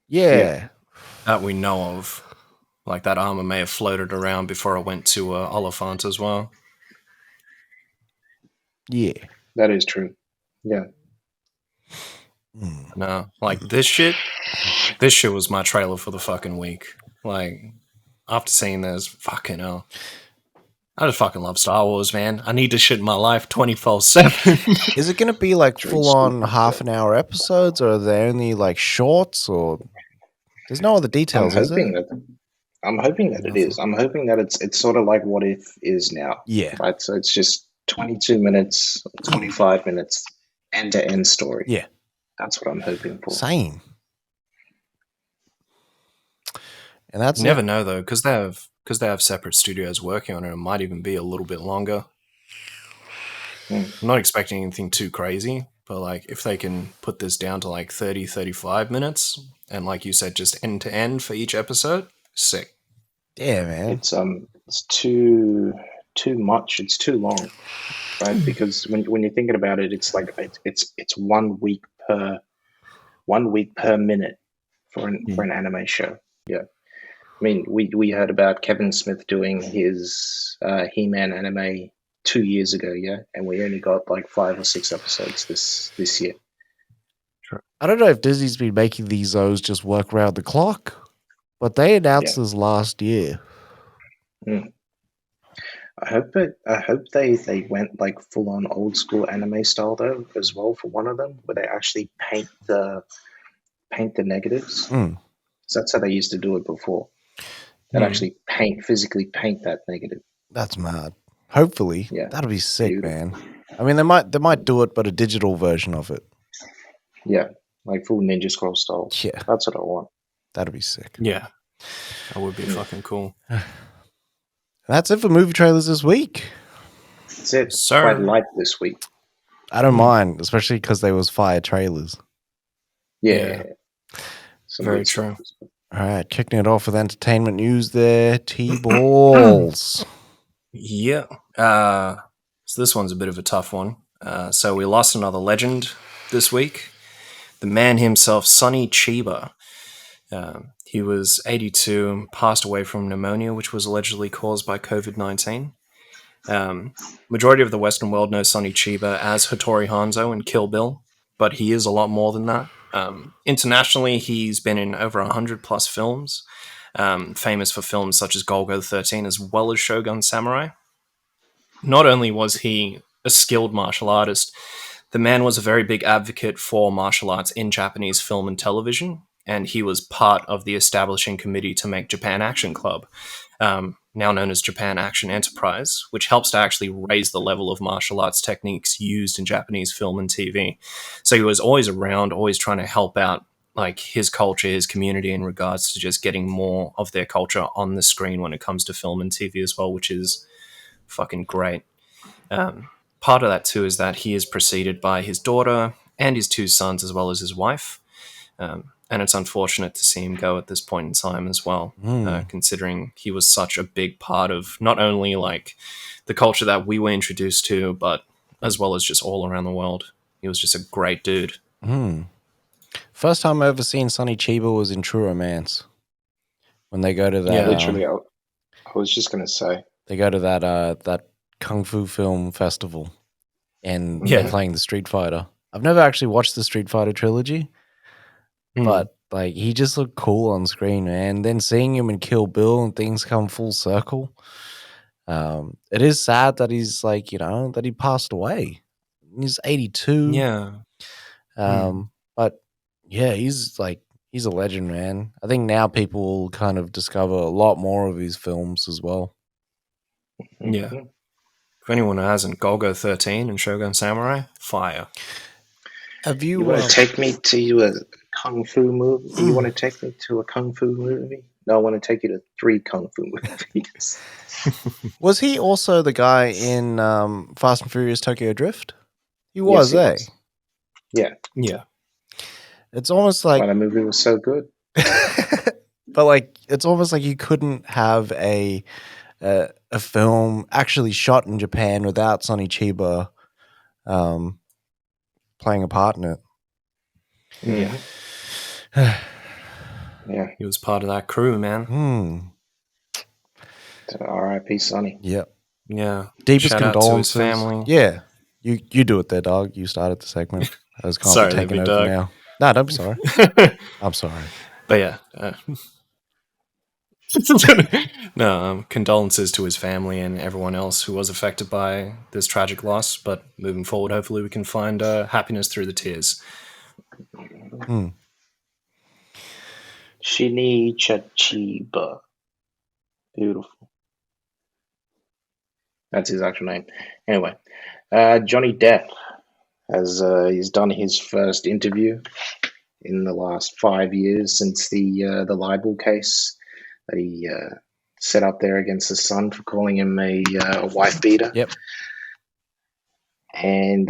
Yeah. That we know of. Like that armor may have floated around before it went to Oliphant as well. Yeah. That is true. Yeah. No, like this shit was my trailer for the fucking week. Like, after seeing this, fucking hell. I just fucking love Star Wars, man. I need this shit in my life 24/7. Is it going to be like Very full on stupid, half an hour episodes, or are they only like shorts, or there's no other details, is there? I'm hoping that it is. I'm hoping that it's sort of like What If is now. Yeah. Right. So it's just 22 minutes, 25 minutes, end to end story. Yeah. That's what I'm hoping for. Same. And that's You never know though, because they have separate studios working on it. It might even be a little bit longer. I'm not expecting anything too crazy, but like if they can put this down to like 30, 35 minutes, and like you said, just end to end for each episode, sick. Yeah, man. It's too much. It's too long, right? Because when you're thinking about it, it's like it's 1 week per minute for an anime show. Yeah. I mean, we heard about Kevin Smith doing his He-Man anime 2 years ago, yeah, and we only got like 5 or 6 episodes this year. I don't know if Disney's been making these O's just work around the clock, but they announced this last year. I hope they went like full on old school anime style though as well for one of them, where they actually paint the negatives. So that's how they used to do it before. They'd actually physically paint that negative. That's mad. Hopefully, that'll be sick, man. I mean, they might do it, but a digital version of it. Yeah, like full Ninja Scroll style. Yeah, that's what I want. That'll be sick. Yeah, that would be fucking cool. That's it for movie trailers this week. That's it. Quite light this week. I don't mind, especially because they was fire trailers. Yeah. Very true. All right, kicking it off with entertainment news there. T-balls. Yeah. So this one's a bit of a tough one. So we lost another legend this week. The man himself, Sonny Chiba. He was 82, passed away from pneumonia, which was allegedly caused by COVID-19. Majority of the Western world knows Sonny Chiba as Hattori Hanzo in Kill Bill, but he is a lot more than that. Internationally, he's been in over 100 plus films, famous for films such as Golgo 13 as well as Shogun Samurai. Not only was he a skilled martial artist, the man was a very big advocate for martial arts in Japanese film and television, and he was part of the establishing committee to make Japan Action Club, now known as Japan Action Enterprise, which helps to actually raise the level of martial arts techniques used in Japanese film and TV. So he was always around, always trying to help out like his culture, his community in regards to just getting more of their culture on the screen when it comes to film and TV as well, which is fucking great. Part of that too is that he is preceded by his daughter and his 2 sons as well as his wife. And it's unfortunate to see him go at this point in time as well, considering he was such a big part of not only like the culture that we were introduced to, but as well as just all around the world. He was just a great dude. First time I ever seen Sonny Chiba was in True Romance. When they go to that, literally, I was just gonna say they go to that kung fu film festival, and they're playing the Street Fighter. I've never actually watched the Street Fighter trilogy. But like he just looked cool on screen, man. Then seeing him in Kill Bill and things come full circle. It is sad that he's like, that he passed away. He's 82. Yeah. But yeah, he's a legend, man. I think now people will kind of discover a lot more of his films as well. Yeah. If anyone hasn't, Golgo 13 and Shogun Samurai, fire. Have you want to take me to a kung fu movie? You want to take me to a kung fu movie? No, I want to take you to 3 kung fu movies. Was he also the guy in Fast and Furious Tokyo Drift? He was, yes, he was. Yeah. It's almost like that movie was so good. But like, it's almost like you couldn't have a film actually shot in Japan without Sonny Chiba playing a part in it. Yeah. Yeah. He was part of that crew, man. R.I.P. Sonny. Yep. Yeah. Deepest Shout out to his condolences. family. Yeah. You do it there, dog. You started the segment. I was can't Sorry, be taking there, over dog. now. No, don't be sorry. I'm sorry. But yeah. No, condolences to his family and everyone else who was affected by this tragic loss. But moving forward, hopefully we can find happiness through the tears. Shini Chachiba. Beautiful. That's his actual name. Anyway, Johnny Depp has he's done his first interview in the last 5 years since the libel case that he set up there against his son for calling him a wife beater. Yep. And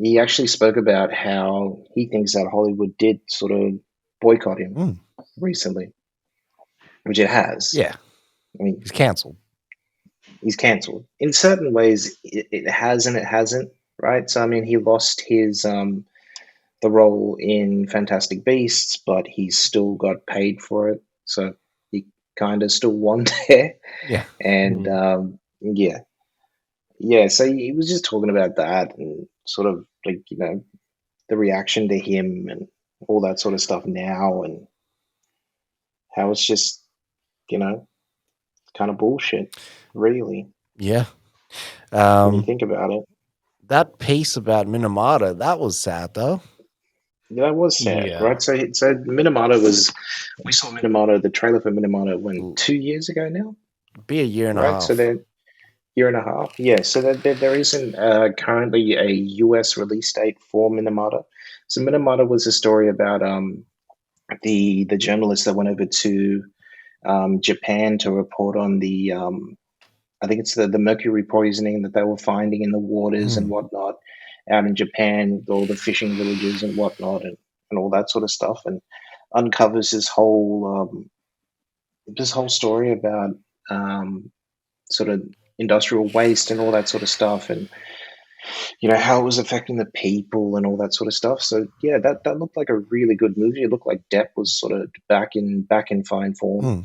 he actually spoke about how he thinks that Hollywood did sort of boycott him recently, which it has. Yeah. I mean, he's cancelled. He's cancelled. In certain ways, it has and it hasn't, right? So, I mean, he lost his the role in Fantastic Beasts, but he still got paid for it. So he kind of still won there. Yeah. And yeah. So he was just talking about that and sort of like, you know, the reaction to him and all that sort of stuff now and how it's just, you know, kind of bullshit, really. Yeah. When you think about it. That piece about Minamata, that was sad though. Yeah, that was sad, right? So Minamata we saw Minamata, the trailer for Minamata 2 years ago now? Be a year and a half. So then, year and a half? Yeah, so there isn't currently a US release date for Minamata. So Minamata was a story about the journalist that went over to Japan to report on the I think it's the mercury poisoning that they were finding in the waters and whatnot out in Japan, with all the fishing villages and whatnot and all that sort of stuff, and uncovers this whole story about sort of industrial waste and all that sort of stuff, and you know how it was affecting the people and all that sort of stuff. So yeah, that looked like a really good movie. It looked like Depp was sort of back in fine form.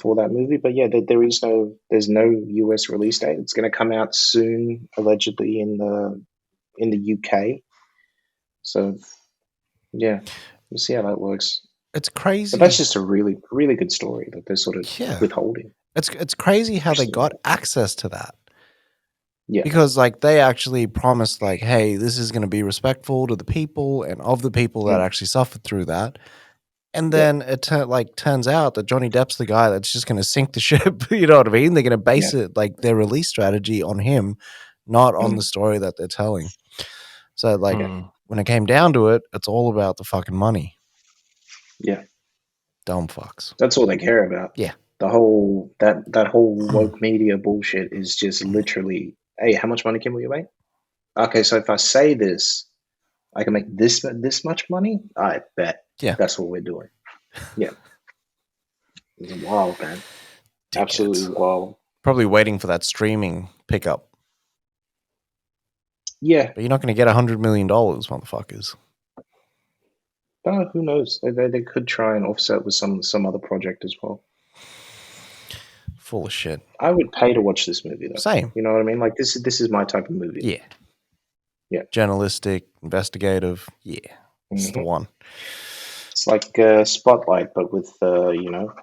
For that movie, but yeah, there's no US release date. It's going to come out soon, allegedly in the UK. So yeah, we'll see how that works. It's crazy. But that's just a really, really good story that they're sort of withholding. It's crazy how they got access to that. Yeah, because like they actually promised like, hey, this is going to be respectful to the people and of the people that actually suffered through that. And then it turns out that Johnny Depp's the guy that's just going to sink the ship. You know what I mean? They're going to base it like their release strategy on him, not on the story that they're telling. So like when it came down to it, it's all about the fucking money. Yeah. Dumb fucks. That's all they care about. Yeah. The whole that whole woke media bullshit is just literally, hey, how much money can we make? Okay, so if I say this, I can make this much money? I bet. Yeah. That's what we're doing. Yeah. It's wild, man. Dickheads. Absolutely wild. Probably waiting for that streaming pickup. Yeah. But you're not going to get $100 million, motherfuckers. Who knows? They could try and offset with some other project as well. Full of shit. I would pay to watch this movie, though. Same. You know what I mean? Like, this is my type of movie. Yeah. Yeah. Journalistic, investigative. Yeah. It's the one. It's like Spotlight, but with, you know,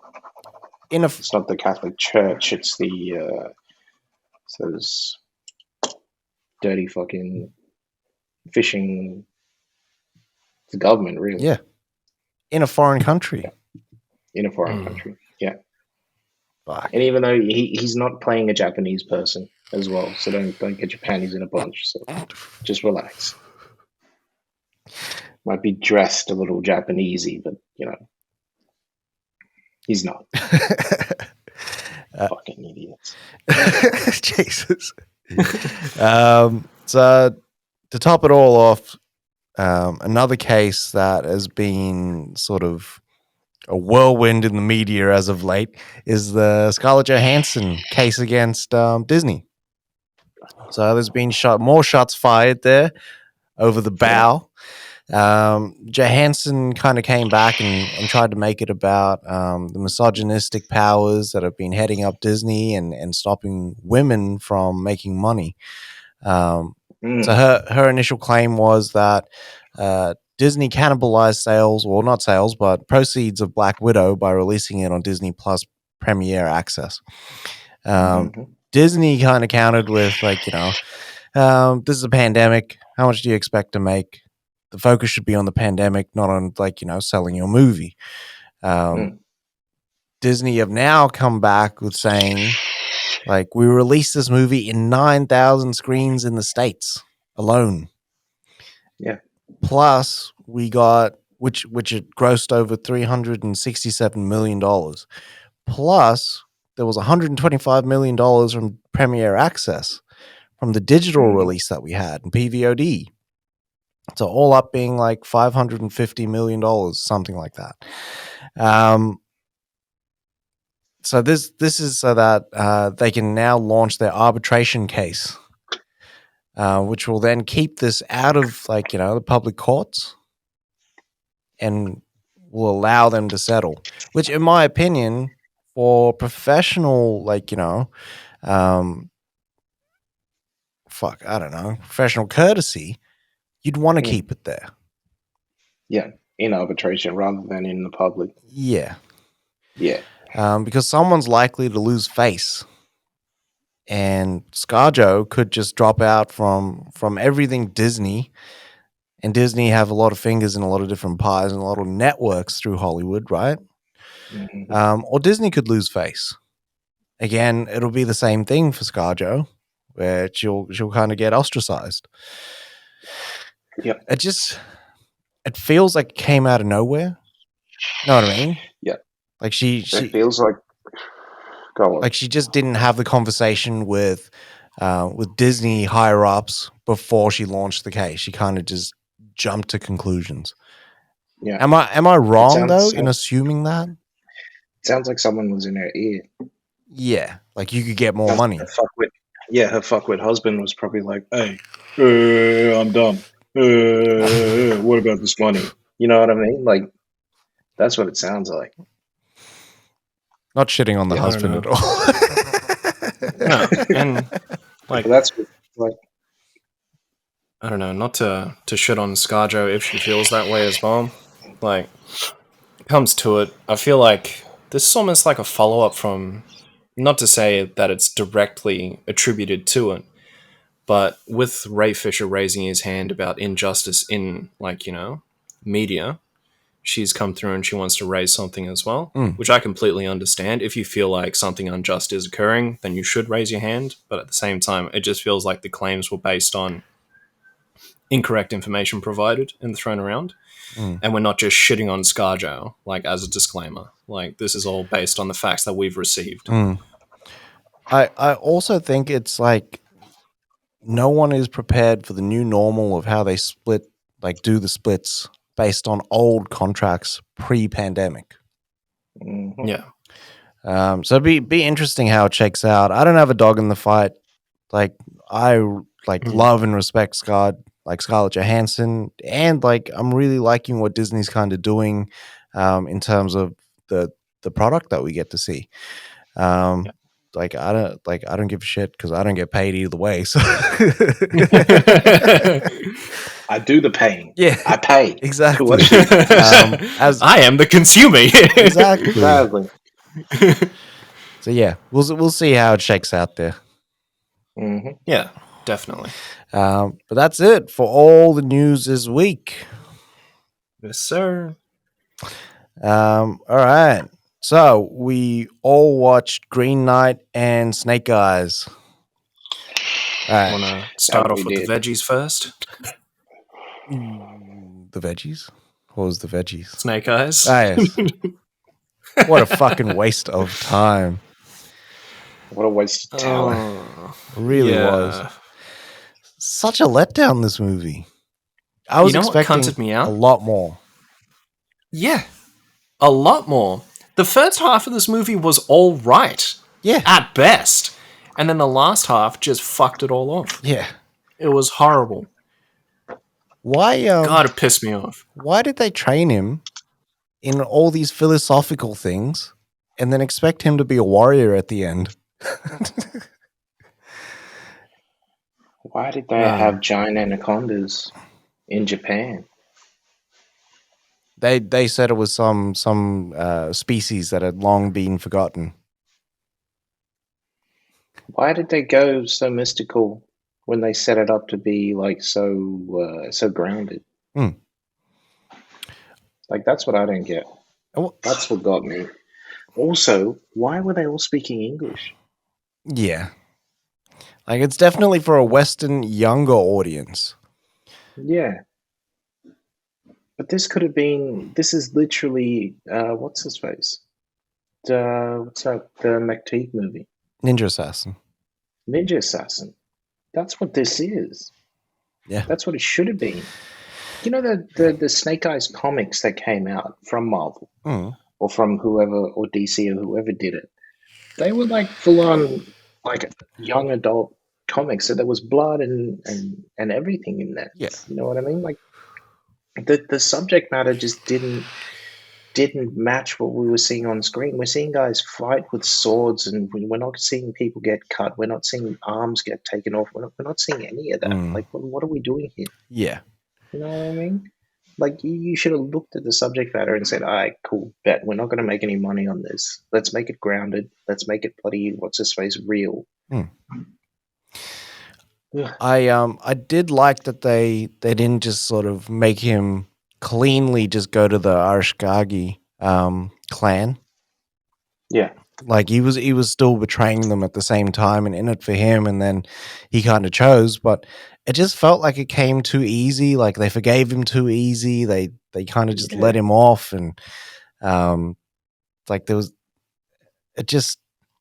it's not the Catholic Church. It's the those dirty fucking fishing. The government, really. Yeah. In a foreign country. Yeah. In a foreign country. Yeah. Fuck. And even though he's not playing a Japanese person as well, so don't get your panties in a bunch. So just relax. Might be dressed a little Japanesey, but you know, he's not. Fucking idiots. Jesus. So to top it all off, another case that has been sort of a whirlwind in the media as of late is the Scarlett Johansson case against Disney. So there's been more shots fired there over the bow. Johansson kind of came back and tried to make it about the misogynistic powers that have been heading up Disney and stopping women from making money. So her initial claim was that Disney cannibalized sales, or not sales, but proceeds of Black Widow by releasing it on Disney Plus Premiere Access. Disney kind of countered with, like, this is a pandemic. How much do you expect to make? The focus should be on the pandemic, not on, like, selling your movie. Disney have now come back with saying, like, we released this movie in 9,000 screens in the States alone. Yeah. Plus, we got, which it grossed over $367 million. Plus, there was $125 million from Premiere Access, from the digital release that we had in PVOD. So all up being like $550 million, something like that. So this is so that they can now launch their arbitration case, which will then keep this out of, like, the public courts and will allow them to settle. Which, in my opinion, for professional, like, professional courtesy, you'd want to keep it there. Yeah, in arbitration rather than in the public. Yeah. Yeah. Because someone's likely to lose face, and ScarJo could just drop out from everything Disney, and Disney have a lot of fingers in a lot of different pies and a lot of networks through Hollywood, right? Or Disney could lose face. Again, it'll be the same thing for ScarJo, where she'll kind of get ostracized. Yep. It feels like it came out of nowhere. Know what I mean? Yeah. Like she feels like, go on. Like she just didn't have the conversation with Disney higher ups before she launched the case. She kind of just jumped to conclusions. Yeah. Am I wrong in assuming that? It sounds like someone was in her ear. Yeah, like you could get more money. Her fuckwit husband was probably like, "Hey, I'm done. What about this money?" You know what I mean? Like, that's what it sounds like. Not shitting on the husband at all. No, and like that's like, I don't know, not to shit on ScarJo if she feels that way as well. Like, comes to it, I feel like this is almost like a follow up from, not to say that it's directly attributed to it, but with Ray Fisher raising his hand about injustice in, like, media, she's come through and she wants to raise something as well, which I completely understand. If you feel like something unjust is occurring, then you should raise your hand. But at the same time, it just feels like the claims were based on incorrect information provided and thrown around. And we're not just shitting on ScarJo, like, as a disclaimer. Like, this is all based on the facts that we've received. I also think it's like no one is prepared for the new normal of how they do the splits based on old contracts pre-pandemic. Yeah. So it'd be interesting how it shakes out. I don't have a dog in the fight. Like, I love and respect Scarlett Johansson, and like I'm really liking what Disney's kind of doing in terms of the product that we get to see. Like I don't give a shit because I don't get paid either way. So I do the paying. Yeah, I pay exactly. As I am the consumer. Exactly. So yeah, we'll see how it shakes out there. Yeah, definitely. But that's it for all the news this week. Yes, sir. All right. So we all watched Green Knight and Snake Eyes. All right. Want to start off with the veggies first? The veggies? What was the veggies? Snake Eyes. Ah, yes. What a fucking waste of time. What a waste of talent. It really was. Such a letdown, this movie. I was expecting me out? A lot more. Yeah. A lot more. The first half of this movie was all right. Yeah. At best. And then the last half just fucked it all off. Yeah. It was horrible. Why? God, it pissed me off. Why did they train him in all these philosophical things and then expect him to be a warrior at the end? Why did they have giant anacondas in Japan? They said it was some species that had long been forgotten. Why did they go so mystical when they set it up to be like so grounded? Like, that's what I don't get. That's what got me. Also, why were they all speaking English? Yeah. Like, it's definitely for a Western younger audience. Yeah. But this could have been, this is literally, what's his face? What's that? The McTeague movie. Ninja Assassin. Ninja Assassin. That's what this is. Yeah. That's what it should have been. You know, the Snake Eyes comics that came out from Marvel or from whoever, or DC or whoever did it, they were like full on, like young adult comics. So there was blood and everything in there. Yeah. You know what I mean? Like the subject matter just didn't match what we were seeing on screen. We're seeing guys fight with swords, and we're not seeing people get cut. We're not seeing arms get taken off. We're not seeing any of that. Like, what are we doing here? Yeah. You know what I mean? Like, you should have looked at the subject matter and said, all right, cool, bet. We're not going to make any money on this. Let's make it grounded. Let's make it bloody, what's-his-face, real. I did like that they didn't just sort of make him cleanly just go to the Arashikage clan. Yeah. Like, he was still betraying them at the same time and in it for him, and then he kind of chose, but it just felt like it came too easy. Like, they forgave him too easy. They kind of just let him off, and like, there was, it just,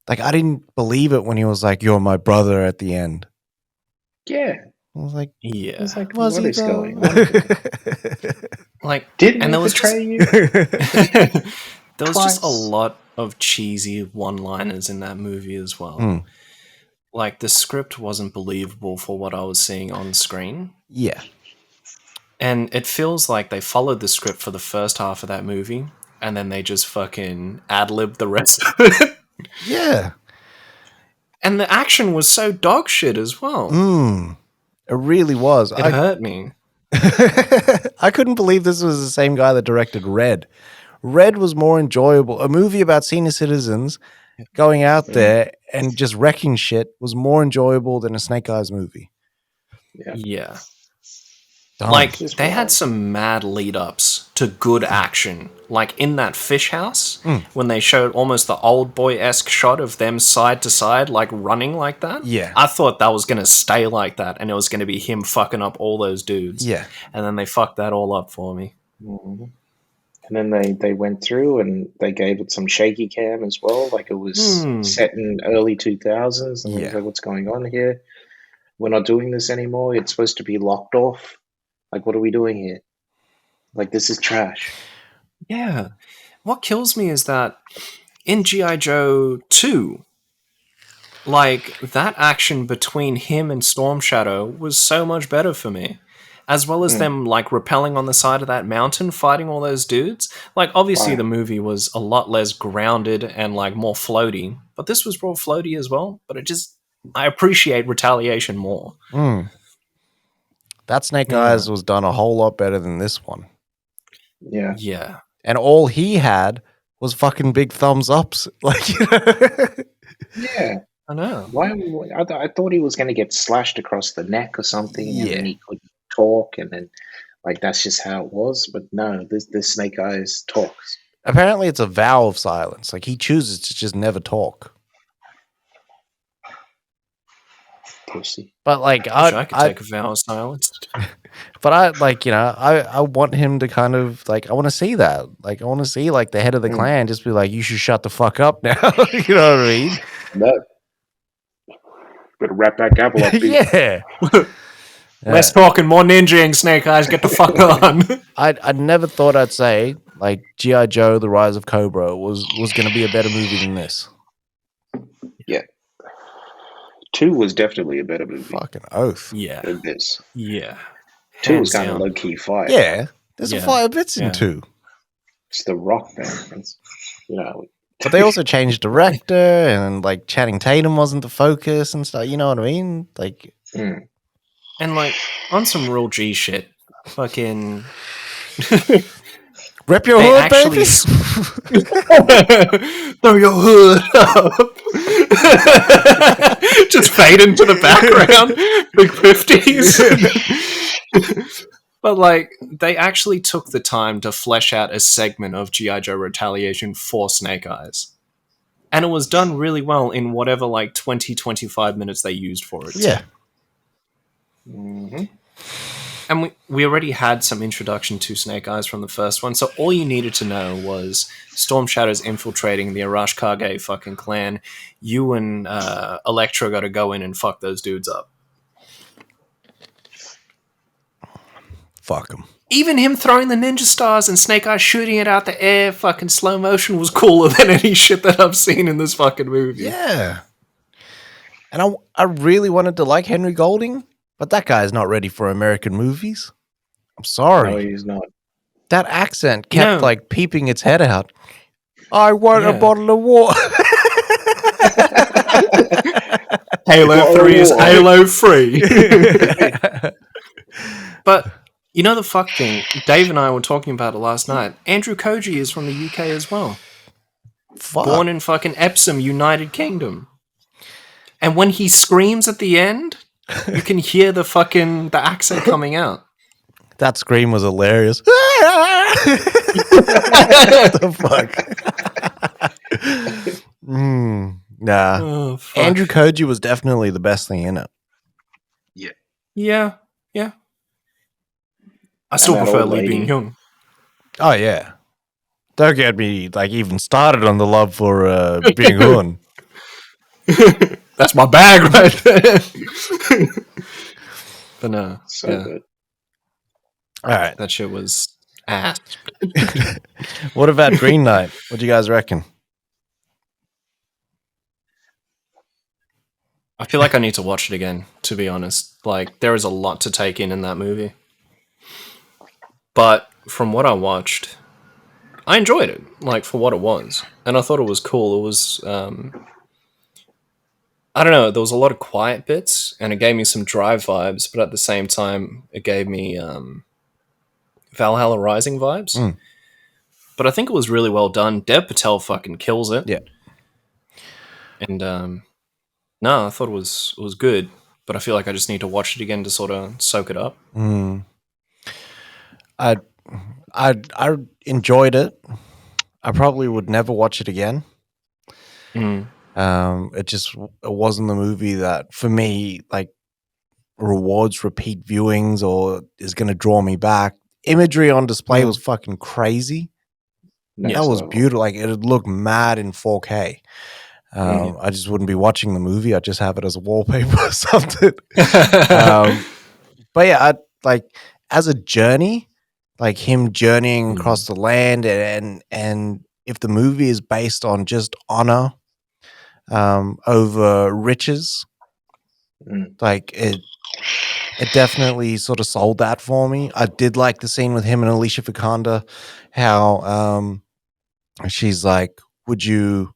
like, I didn't believe it when he was like, "You're my brother" at the end. Yeah. I was like, yeah. I was like, was what he is though? going on? Like, Didn't and he there was betray you? there was just a lot of cheesy one-liners in that movie as well. Like, the script wasn't believable for what I was seeing on screen. Yeah. And it feels like they followed the script for the first half of that movie, and then they just fucking ad-libbed the rest of it. Yeah. And the action was so dog shit as well. It really was. It hurt me. I couldn't believe this was the same guy that directed Red. Red was more enjoyable. A movie about senior citizens going out there and just wrecking shit was more enjoyable than a Snake Eyes movie. Yeah. Dumb. Like, they had some mad lead-ups to good action. Like, in that fish house, when they showed almost the old boy-esque shot of them side to side, like, running like that. Yeah. I thought that was going to stay like that, and it was going to be him fucking up all those dudes. Yeah. And then they fucked that all up for me. And then they went through and they gave it some shaky cam as well. Like, it was set in early 2000s. And I was like, what's going on here? We're not doing this anymore. It's supposed to be locked off. Like, what are we doing here? Like, this is trash. Yeah. What kills me is that in G.I. Joe 2, like, that action between him and Storm Shadow was so much better for me. As well as them, like, rappelling on the side of that mountain, fighting all those dudes. Like, obviously the movie was a lot less grounded and, like, more floaty. But this was more floaty as well. But I appreciate Retaliation more. That Snake Eyes was done a whole lot better than this one. Yeah. Yeah. And all he had was fucking big thumbs ups. Like, Yeah. I know. Why? I thought he was going to get slashed across the neck or something, and then he couldn't talk, and then, like, that's just how it was. But no, this Snake Eyes talks. apparently it's a vow of silence. Like, he chooses to just never talk. Pussy. But, like, I could take a vow of silence. But I, like, you know, I want him to kind of, like, I want to see that. Like, I want to see, like, the head of the clan just be like, you should shut the fuck up now. You know what I mean? No. Better wrap that gavel up. Yeah. Less talking, more ninjaing, Snake Eyes. Get the fuck on. I never thought I'd say, like, G.I. Joe, The Rise of Cobra was going to be a better movie than this. Yeah. 2 was definitely a better movie Fucking oath. Yeah. than this. Yeah. 2 was kind of low key fight. Yeah, there's a fight of bits in 2. It's The Rock, man. It's, But they also changed director, and like Channing Tatum wasn't the focus and stuff. You know what I mean? Like, and like on some real G shit, fucking rep your hood, baby. Throw your hood up. Just fade into the background. Big 50s. But like, they actually took the time to flesh out a segment of G.I. Joe Retaliation for Snake Eyes. And it was done really well in whatever like 20-25 minutes they used for it. Yeah. Mm-hmm. And we already had some introduction to Snake Eyes from the first one, so all you needed to know was Storm Shadow's infiltrating the Arashikage fucking clan. You and Elektra got to go in and fuck those dudes up. Fuck them. Even him throwing the ninja stars and Snake Eyes shooting it out the air, fucking slow motion, was cooler than any shit that I've seen in this fucking movie. Yeah. And I really wanted to like Henry Golding, but that guy is not ready for American movies. I'm sorry. No, he's not. That accent kept like peeping its head out. I want a bottle of water. Halo 3 is Halo free. But you know the fuck thing? Dave and I were talking about it last night. Andrew Koji is from the UK as well. Fuck. Born in fucking Epsom, United Kingdom. And when he screams at the end, you can hear the accent coming out. That scream was hilarious. What the fuck? Nah. Oh, fuck. Andrew Koji was definitely the best thing in it. Yeah. I still prefer Lee Byung-hun. Oh, yeah. Don't get me like even started on the love for Byung-hun. That's my bag right there. But no. So good. All right. That shit was ass. What about Green Knight? What do you guys reckon? I feel like I need to watch it again, to be honest. Like, there is a lot to take in that movie. But from what I watched, I enjoyed it, like, for what it was. And I thought it was cool. It was, I don't know, there was a lot of quiet bits, and it gave me some Drive vibes, but at the same time, it gave me Valhalla Rising vibes. But I think it was really well done. Dev Patel fucking kills it. Yeah. And, no, I thought it was good, but I feel like I just need to watch it again to sort of soak it up. I enjoyed it. I probably would never watch it again. It wasn't the movie that for me like rewards repeat viewings or is going to draw me back. Imagery on display was fucking crazy. That was beautiful. Like it looked mad in 4K. I just wouldn't be watching the movie. I'd just have it as a wallpaper or something. But yeah, as a journey, like him journeying across the land, and if the movie is based on just honor over riches, like it definitely sort of sold that for me. I did like the scene with him and Alicia Vikander, how she's like, would you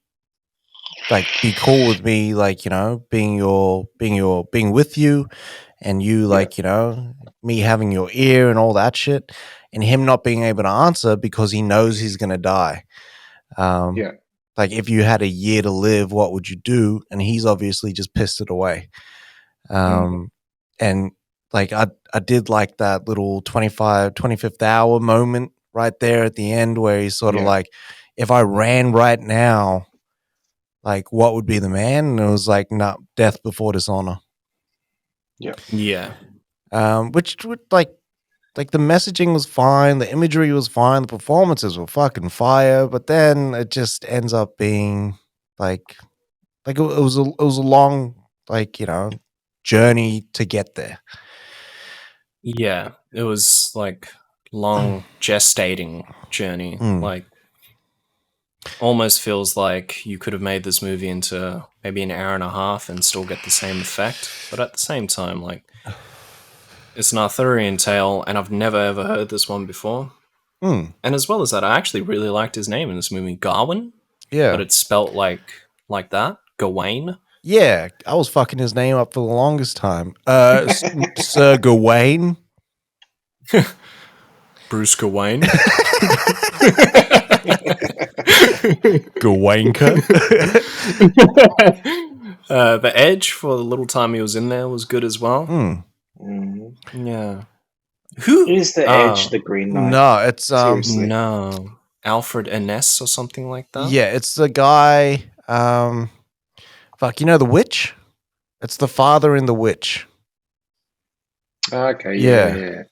like be cool with me, like, you know, being with you, and you like, you know, me having your ear and all that shit, and him not being able to answer because he knows he's gonna die. Like if you had a year to live, what would you do? And he's obviously just pissed it away. And like I did like that little 25th hour moment right there at the end where he's sort of like, if I ran right now, like what would be the man? And it was like, nah, death before dishonor. Which would like the messaging was fine, the imagery was fine, the performances were fucking fire, but then it just ends up being like it was a long, like, you know, journey to get there. Yeah, it was like long gestating journey. Like almost feels like you could have made this movie into maybe an hour and a half and still get the same effect. But at the same time, like It's an Arthurian tale, and I've never ever heard this one before. And as well as that, I actually really liked his name in this movie, Gawain. Yeah. But it's spelt like that, Gawain. Yeah, I was fucking his name up for the longest time. Sir Gawain. Bruce Gawain. Gawainka. The Edge, for the little time he was in there, was good as well. Yeah. Who is the Edge? The Green Knight? No, it's Seriously. No, Alfred Innes or something like that. Yeah, it's the guy. Fuck, you know the Witch? It's the father in the Witch. Okay. Yeah.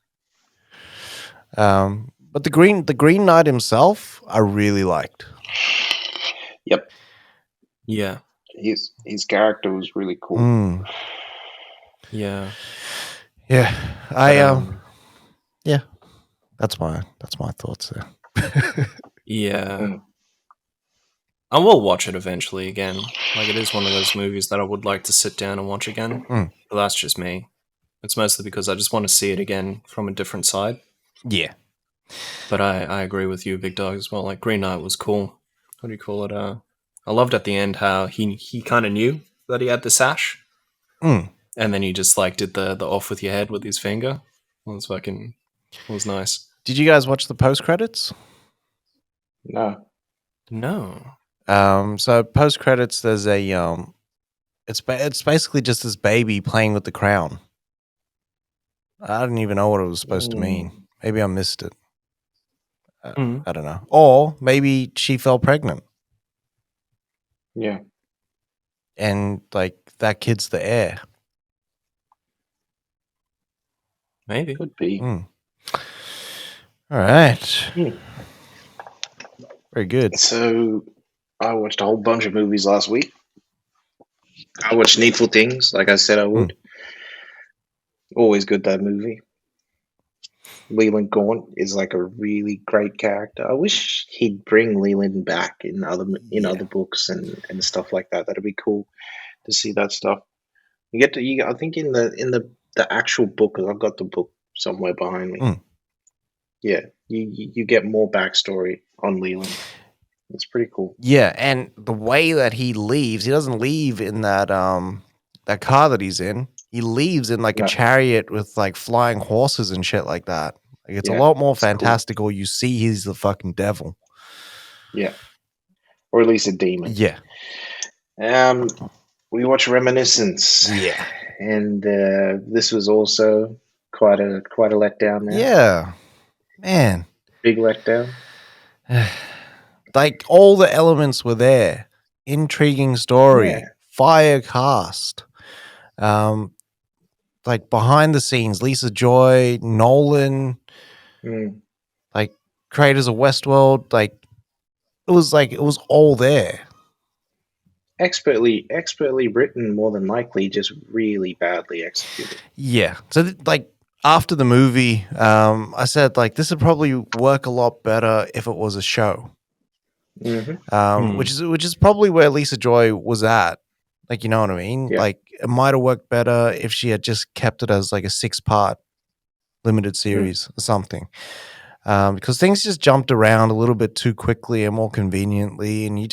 But the Green Knight himself, I really liked. Yep. Yeah. His character was really cool. Yeah. Yeah. Yeah. That's my thoughts there. Yeah. I will watch it eventually again. Like, it is one of those movies that I would like to sit down and watch again. But that's just me. It's mostly because I just want to see it again from a different side. Yeah. But I agree with you, Big Dog, as well. Like, Green Knight was cool. What do you call it? I loved at the end how he kind of knew that he had the sash. And then he just, like, did the off with your head with his finger. It was nice. Did you guys watch the post-credits? No. So post-credits, there's a it's basically just this baby playing with the crown. I didn't even know what it was supposed to mean. Maybe I missed it. I don't know. Or maybe she fell pregnant. Yeah. And like that kid's the heir. Maybe. Could be. All right. Very good. So I watched a whole bunch of movies last week. I watched Needful Things, like I said I would. Always good, that movie. Leland Gaunt is like a really great character. I wish he'd bring Leland back in other books and stuff like that. That'd be cool to see that stuff. I think in the actual book, 'cause I've got the book somewhere behind me. Yeah, you get more backstory on Leland. It's pretty cool. Yeah, and the way that he leaves, he doesn't leave in that that car that he's in. He leaves in like a chariot with like flying horses and shit like that. Like it's a lot more fantastical. Cool. You see he's the fucking devil. Yeah. Or at least a demon. Yeah. We watched Reminiscence. Yeah. And this was also quite a letdown now. Yeah. Man. Big letdown. Like all the elements were there. Intriguing story. Fire cast. Like behind the scenes, Lisa Joy, Nolan, like creators of Westworld, like it was all there. Expertly written, more than likely, just really badly executed. Yeah. So like after the movie, I said like this would probably work a lot better if it was a show. Which is probably where Lisa Joy was at. Like, you know what I mean? Yeah. Like, it might have worked better if she had just kept it as like a 6-part limited series or something. Because things just jumped around a little bit too quickly and more conveniently, and you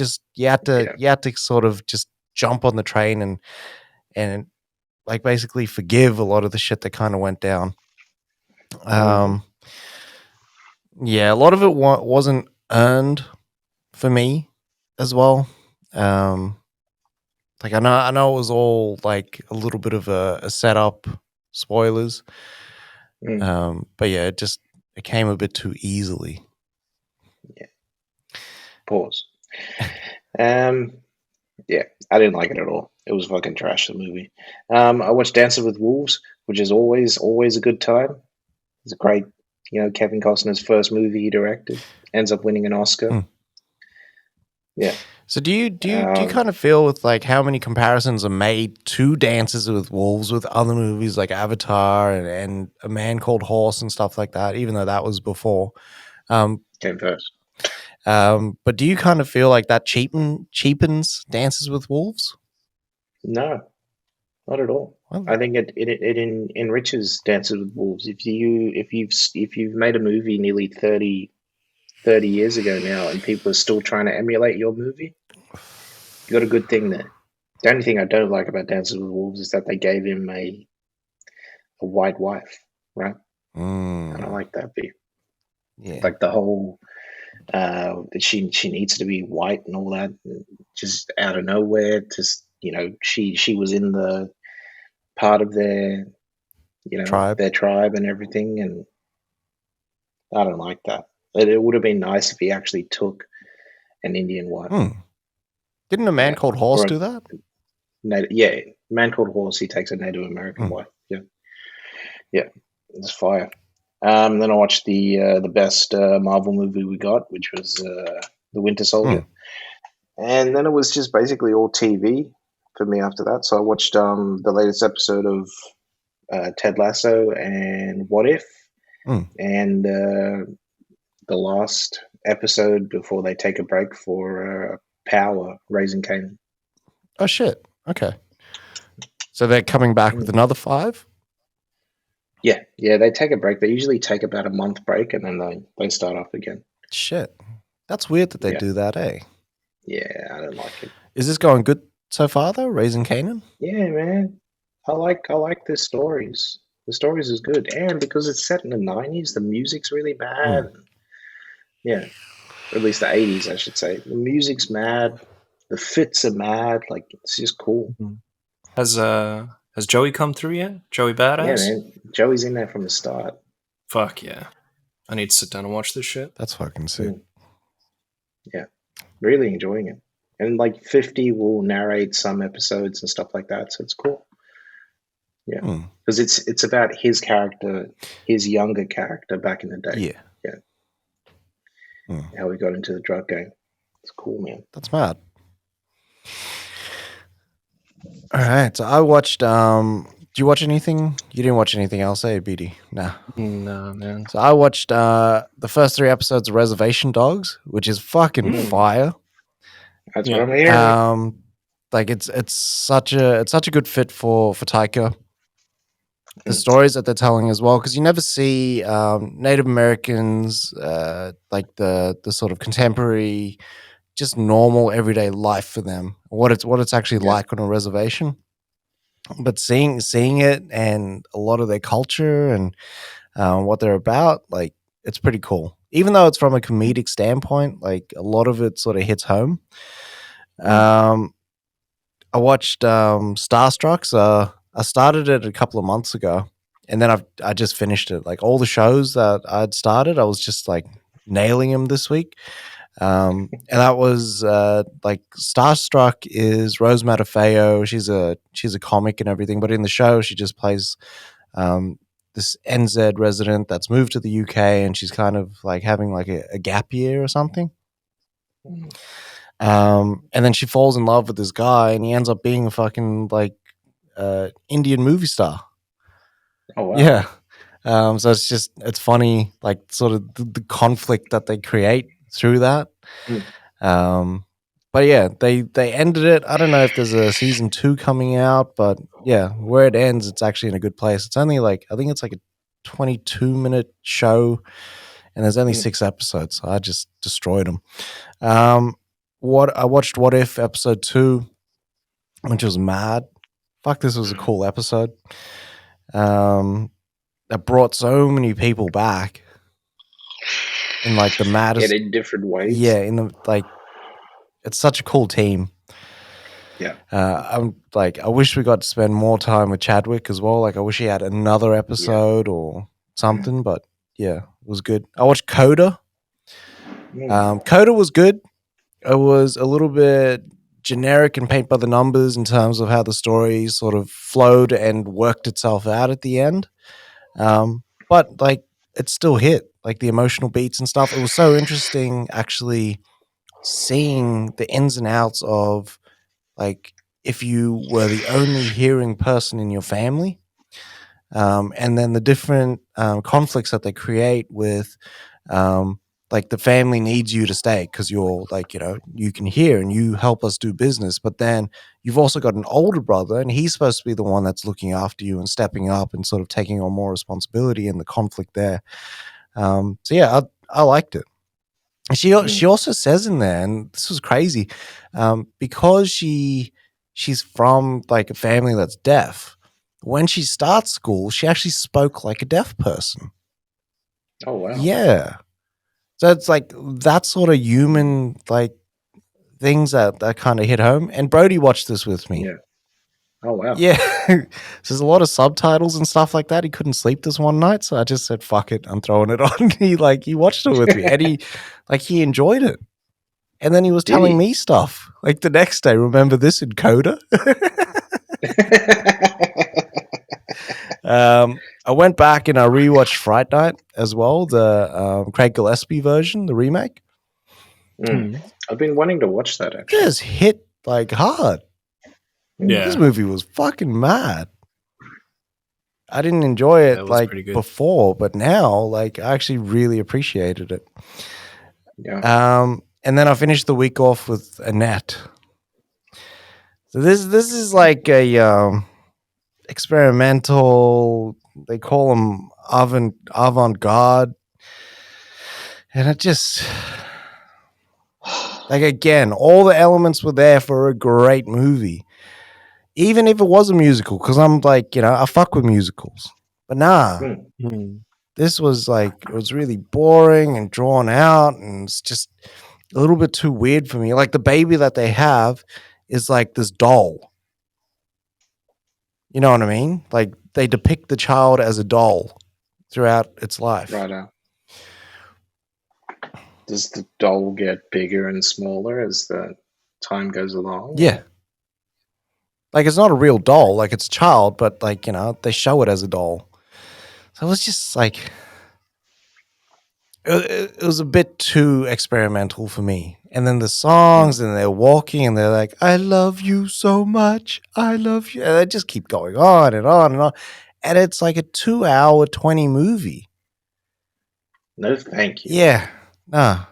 had to sort of just jump on the train and like basically forgive a lot of the shit that kind of went down. Yeah, a lot of it wasn't earned for me as well. Like I know it was all like a little bit of a setup, spoilers. But yeah, it came a bit too easily. Yeah. Pause. Yeah, I didn't like it at all. It was fucking trash, the movie. I watched Dances with Wolves, which is always a good time. It's a great, Kevin Costner's first movie he directed. Ends up winning an Oscar. Yeah. So do you kind of feel with like how many comparisons are made to Dances with Wolves with other movies like Avatar and A Man Called Horse and stuff like that, even though that was before? Came first. But do you kind of feel like that cheapens Dances with Wolves? No, not at all. I think it enriches Dances with Wolves. If you've made a movie nearly 30 years ago now, and people are still trying to emulate your movie, you got a good thing there. The only thing I don't like about Dances with Wolves is that they gave him a white wife, right? I don't like that bit. Yeah. Like the whole that she needs to be white and all that, just out of nowhere. Just she was in the part of their their tribe and everything, and I don't like that. It would have been nice if he actually took an Indian wife. Didn't a Man Called Horse do that? Man Called Horse. He takes a Native American wife. Yeah, it's fire. Then I watched the best Marvel movie we got, which was The Winter Soldier, and then it was just basically all TV for me after that. So I watched the latest episode of Ted Lasso and What If, and the last episode before they take a break for Power, Raising Kanan. Oh shit! Okay, so they're coming back with another 5. Yeah, they take a break. They usually take about a month break, and then they start off again. Shit, that's weird that they do that, eh? Yeah, I don't like it. Is this going good so far though? Raising Kanan? Yeah, man. I like the stories. The stories is good, and because it's set in the 90s, the music's really bad. Yeah, or at least the 80s, I should say. The music's mad. The fits are mad. Like, it's just cool. Has Joey come through yet? Joey Badass? Yeah, man. Joey's in there from the start. Fuck yeah. I need to sit down and watch this shit. That's fucking sick. Yeah. Really enjoying it. And like 50 will narrate some episodes and stuff like that, so it's cool. Yeah. Because it's about his character, his younger character back in the day. Yeah. How he got into the drug gang. It's cool, man. That's mad. All right, so I watched. Do you watch anything? You didn't watch anything else, eh, BD? Nah. No, man. So I watched the first 3 episodes of Reservation Dogs, which is fucking fire. That's what I'm hearing. Like it's such a good fit for Taika. The stories that they're telling as well, because you never see Native Americans like the sort of contemporary, just normal everyday life for them. What it's actually like on a reservation. But seeing it and a lot of their culture and what they're about, like it's pretty cool. Even though it's from a comedic standpoint, like a lot of it sort of hits home. I watched Starstruck. So I started it a couple of months ago, and then I just finished it. Like all the shows that I'd started, I was just like nailing them this week. And that was like Starstruck is Rose Matafeo. She's a comic and everything, but in the show she just plays this NZ resident that's moved to the UK, and she's kind of like having like a gap year or something. And then she falls in love with this guy, and he ends up being a fucking like Indian movie star. Oh wow! Yeah. So it's funny, like sort of the conflict that they create through that. But yeah, they ended it. I don't know if there's a season 2 coming out, but yeah, where it ends, it's actually in a good place. It's only like, I think it's like a 22-minute show, and there's only 6 episodes. So I just destroyed them. I watched What If episode 2, which was mad. Fuck, this was a cool episode. That brought so many people back in like the maddest, in different ways. Yeah, in the like, it's such a cool team. Yeah. I'm like, I wish we got to spend more time with Chadwick as well. Like, I wish he had another episode or something. But yeah, it was good. I watched Coda. Coda was good. It was a little bit generic and paint by the numbers in terms of how the story sort of flowed and worked itself out at the end. But like, it still hit, like the emotional beats and stuff. It was so interesting actually seeing the ins and outs of like if you were the only hearing person in your family, and then the different conflicts that they create with like the family needs you to stay because you're like, you can hear and you help us do business. But then you've also got an older brother and he's supposed to be the one that's looking after you and stepping up and sort of taking on more responsibility and the conflict there. So yeah, I liked it. She also says in there, and this was crazy, because she's from like a family that's deaf. When she starts school, she actually spoke like a deaf person. Oh wow! Yeah. So it's like that sort of human like things that kind of hit home. And Brody watched this with me. Yeah. Oh wow! Yeah. So there's a lot of subtitles and stuff like that. He couldn't sleep this one night, so I just said, "Fuck it, I'm throwing it on." He watched it with me, and he enjoyed it. And then he was telling me stuff like the next day. Remember this in Coda? I went back and I rewatched Fright Night as well, the Craig Gillespie version, the remake. I've been wanting to watch that actually. Just hit like hard. Yeah. This movie was fucking mad. I didn't enjoy it like before, but now like I actually really appreciated it. Yeah. And then I finished the week off with Annette. So this is like a experimental. They call them avant-garde, and it just like again, all the elements were there for a great movie. Even if it was a musical, because I'm like, I fuck with musicals. But nah, this was like, it was really boring and drawn out, and it's just a little bit too weird for me. Like the baby that they have is like this doll. You know what I mean? Like they depict the child as a doll throughout its life. Right. Does the doll get bigger and smaller as the time goes along? Yeah. Like it's not a real doll, like it's a child, but like, they show it as a doll. So it was just like, it was a bit too experimental for me. And then the songs, and they're walking, and they're like, "I love you so much, I love you," and they just keep going on and on and on. And it's like a 2-hour 20 movie. No, thank you. Yeah, nah.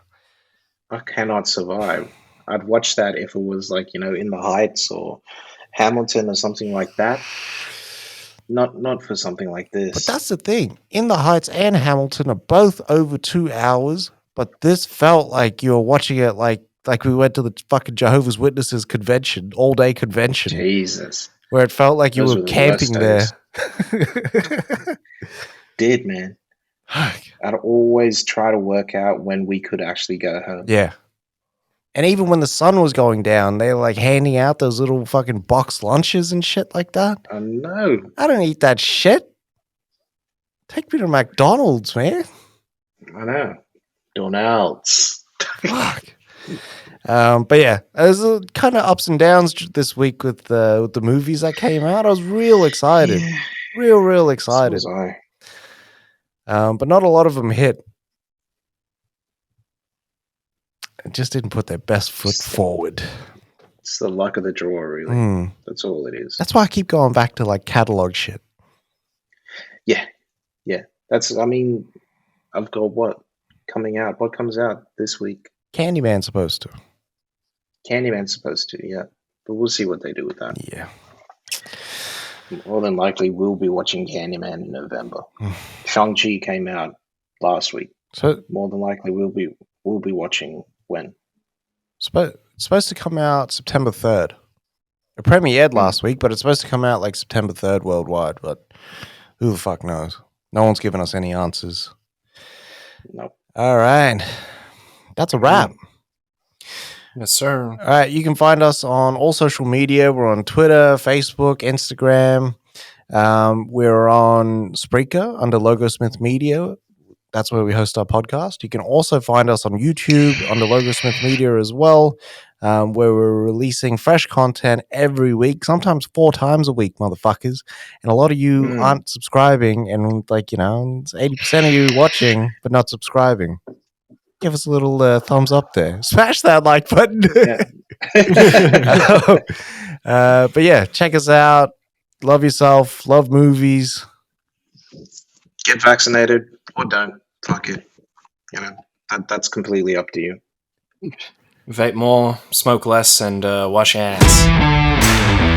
I cannot survive. I'd watch that if it was like, In the Heights or Hamilton or something like that. Not for something like this. But that's the thing. In the Heights and Hamilton are both over 2 hours, but this felt like you were watching it like we went to the fucking Jehovah's Witnesses convention, all-day convention. Jesus. Where it felt like you were camping there. Did, man. I'd always try to work out when we could actually go home. Yeah. And even when the sun was going down, they were like handing out those little fucking box lunches and shit like that. I know. I don't eat that shit. Take me to McDonald's, man. I know. Donald's. Fuck. But yeah, there's kind of ups and downs this week with the movies that came out. I was real excited. Yeah. Real excited. So was I. But not a lot of them hit. Just didn't put their best foot forward. It's the luck of the draw, really. That's all it is. That's why I keep going back to like catalog shit. Yeah. I've got what coming out? What comes out this week? Candyman's supposed to, yeah. But we'll see what they do with that. Yeah. More than likely, we'll be watching Candyman in November. Shang-Chi came out last week. So more than likely, we'll be watching when? It's supposed to come out September 3rd. It premiered last week, but it's supposed to come out like September 3rd worldwide. But who the fuck knows? No one's given us any answers. Nope. All right. That's a wrap. Yes, sir. All right. You can find us on all social media. We're on Twitter, Facebook, Instagram. We're on Spreaker under Logosmith Media. That's where we host our podcast. You can also find us on YouTube under Logosmith Media as well, where we're releasing fresh content every week, sometimes 4 times a week, motherfuckers. And a lot of you aren't subscribing, and like, it's 80% of you watching but not subscribing. Give us a little thumbs up there. Smash that like button. But yeah, check us out. Love yourself. Love movies. Get vaccinated or don't. Fuck it. That's completely up to you. Vape more, smoke less, and wash your ass.